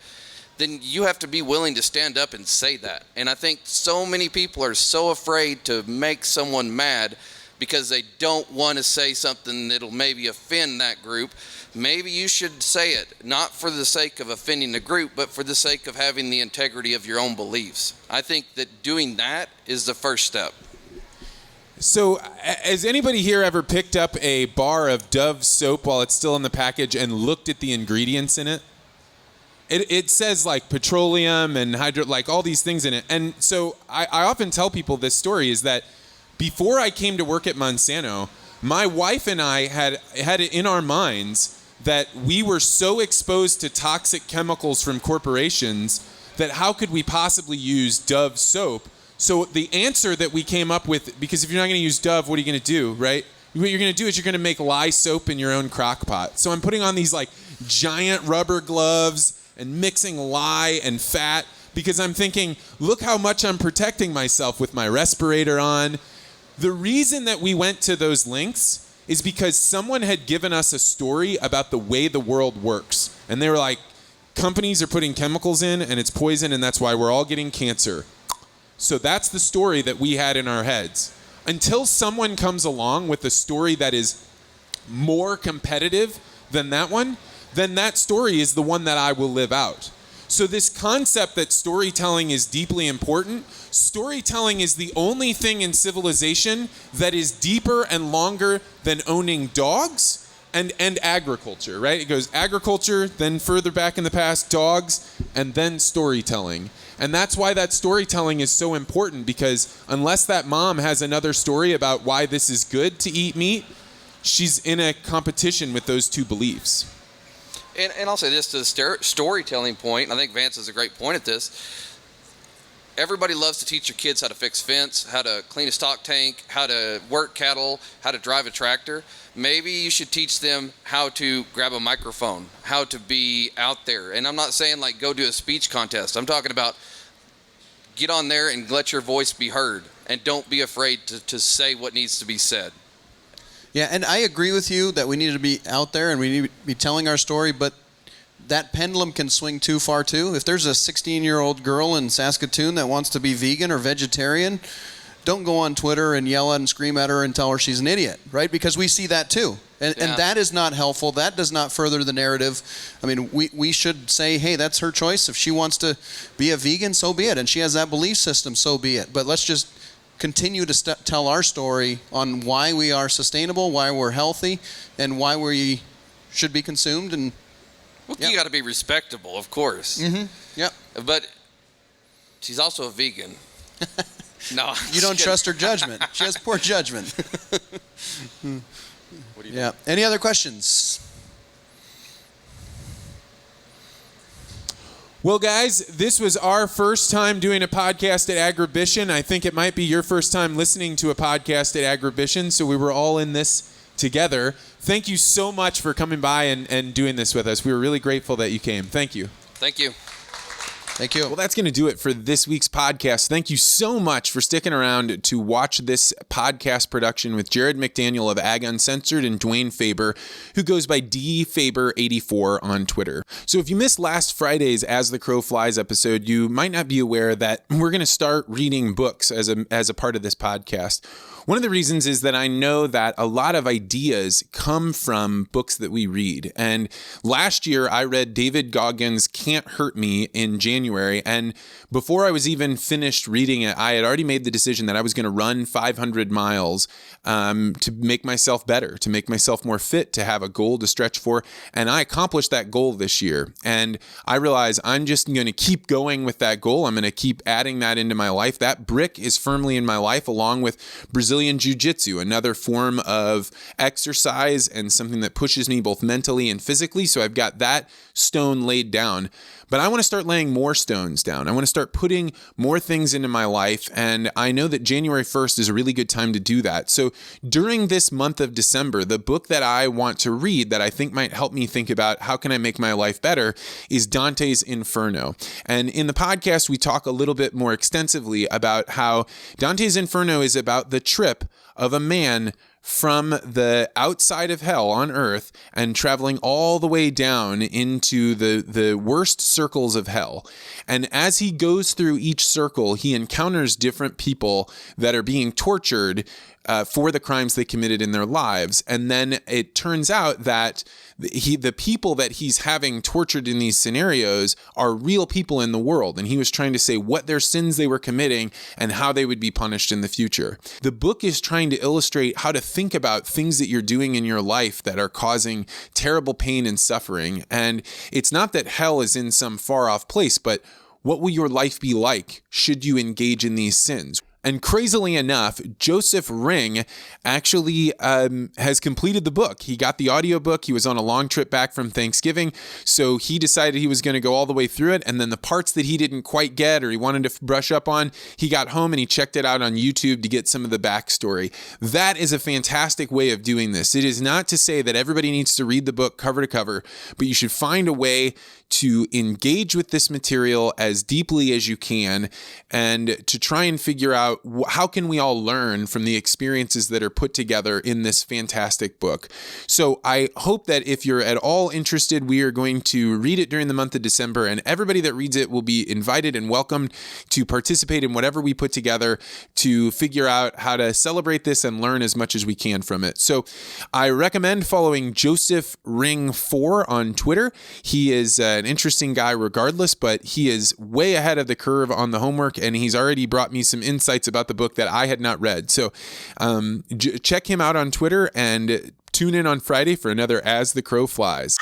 S5: then you have to be willing to stand up and say that. And I think so many people are so afraid to make someone mad because they don't want to say something that'll maybe offend that group. Maybe you should say it, not for the sake of offending the group, but for the sake of having the integrity of your own beliefs. I think that doing that is the first step.
S3: So, has anybody here ever picked up a bar of Dove soap while it's still in the package and looked at the ingredients in it? It says like petroleum and like all these things in it. And so I often tell people this story is that before I came to work at Monsanto, my wife and I had it in our minds that we were so exposed to toxic chemicals from corporations that how could we possibly use Dove soap? So the answer that we came up with, because if you're not going to use Dove, what are you going to do, right? What you're going to do is you're going to make lye soap in your own crock pot. So I'm putting on these like giant rubber gloves and mixing lye and fat because I'm thinking, look how much I'm protecting myself with my respirator on. The reason that we went to those lengths is because someone had given us a story about the way the world works. And they were like, companies are putting chemicals in and it's poison and that's why we're all getting cancer. So that's the story that we had in our heads. Until someone comes along with a story that is more competitive than that one, then that story is the one that I will live out. So this concept that storytelling is deeply important, storytelling is the only thing in civilization that is deeper and longer than owning dogs and agriculture, right? It goes agriculture, then further back in the past, dogs, and then storytelling. And that's why that storytelling is so important, because unless that mom has another story about why this is good to eat meat, she's in a competition with those two beliefs.
S5: And I'll say this to the storytelling point. I think Vance has a great point at this. everybody loves to teach your kids how to fix fence, how to clean a stock tank, how to work cattle, how to drive a tractor. Maybe you should teach them how to grab a microphone, how to be out there. And I'm not saying like go do a speech contest. I'm talking about get on there and let your voice be heard, and don't be afraid to say what needs to be said.
S1: Yeah, and I agree with you that we need to be out there and we need to be telling our story, but that pendulum can swing too far too. If there's a 16-year-old girl in Saskatoon that wants to be vegan or vegetarian, don't go on Twitter and yell at and scream at her and tell her she's an idiot, right? Because we see that too. And that is not helpful. That does not further the narrative. I mean, we should say, hey, that's her choice. If she wants to be a vegan, so be it. And she has that belief system, so be it. But let's just continue to tell our story on why we are sustainable, why we're healthy, and why we should be consumed. And
S5: you got to be respectable, of course.
S1: Mm-hmm. Yep.
S5: But she's also a vegan. No,
S1: you don't trust her judgment. She has poor judgment.
S5: What do you
S1: think? Any other questions?
S3: Well, guys, this was our first time doing a podcast at Agribition. I think it might be your first time listening to a podcast at Agribition, so we were all in this together. Thank you so much for coming by and doing this with us. We were really grateful that you came. Thank you.
S5: Thank you.
S1: Thank you.
S3: Well, that's going to do it for this week's podcast. Thank you so much for sticking around to watch this podcast production with Jared McDaniel of Ag Uncensored and Dwayne Faber, who goes by dfaber84 on Twitter. So if you missed last Friday's As the Crow Flies episode, you might not be aware that we're going to start reading books as a part of this podcast. One of the reasons is that I know that a lot of ideas come from books that we read. And last year, I read David Goggins' Can't Hurt Me in January. And before I was even finished reading it, I had already made the decision that I was going to run 500 miles to make myself better, to make myself more fit, to have a goal to stretch for. And I accomplished that goal this year. And I realize I'm just going to keep going with that goal. I'm going to keep adding that into my life. That brick is firmly in my life, along with Brazilian Jiu-Jitsu, another form of exercise and something that pushes me both mentally and physically. So I've got that stone laid down. But I want to start laying more stones down. I want to start putting more things into my life. And I know that January 1st is a really good time to do that. So during this month of December, the book that I want to read that I think might help me think about how can I make my life better is Dante's Inferno. And in the podcast, we talk a little bit more extensively about how Dante's Inferno is about the trip of a man from the outside of hell on earth and traveling all the way down into the worst circles of hell. And as he goes through each circle, he encounters different people that are being tortured for the crimes they committed in their lives. And then it turns out that the people that he's having tortured in these scenarios are real people in the world. And he was trying to say what their sins they were committing and how they would be punished in the future. The book is trying to illustrate how to think about things that you're doing in your life that are causing terrible pain and suffering. And it's not that hell is in some far off place, but what will your life be like should you engage in these sins? And crazily enough, Joseph Ring actually has completed the book. He got the audiobook. He was on a long trip back from Thanksgiving, so he decided he was going to go all the way through it. And then the parts that he didn't quite get or he wanted to brush up on, he got home and he checked it out on YouTube to get some of the backstory. That is a fantastic way of doing this. It is not to say that everybody needs to read the book cover to cover, but you should find a way to engage with this material as deeply as you can and to try and figure out how can we all learn from the experiences that are put together in this fantastic book. So I hope that if you're at all interested, we are going to read it during the month of December, and everybody that reads it will be invited and welcomed to participate in whatever we put together to figure out how to celebrate this and learn as much as we can from it. So I recommend following Joseph Ring 4 on Twitter. He is an interesting guy regardless, but he is way ahead of the curve on the homework, and he's already brought me some insights about the book that I had not read. So check him out on Twitter and tune in on Friday for another As the Crow Flies.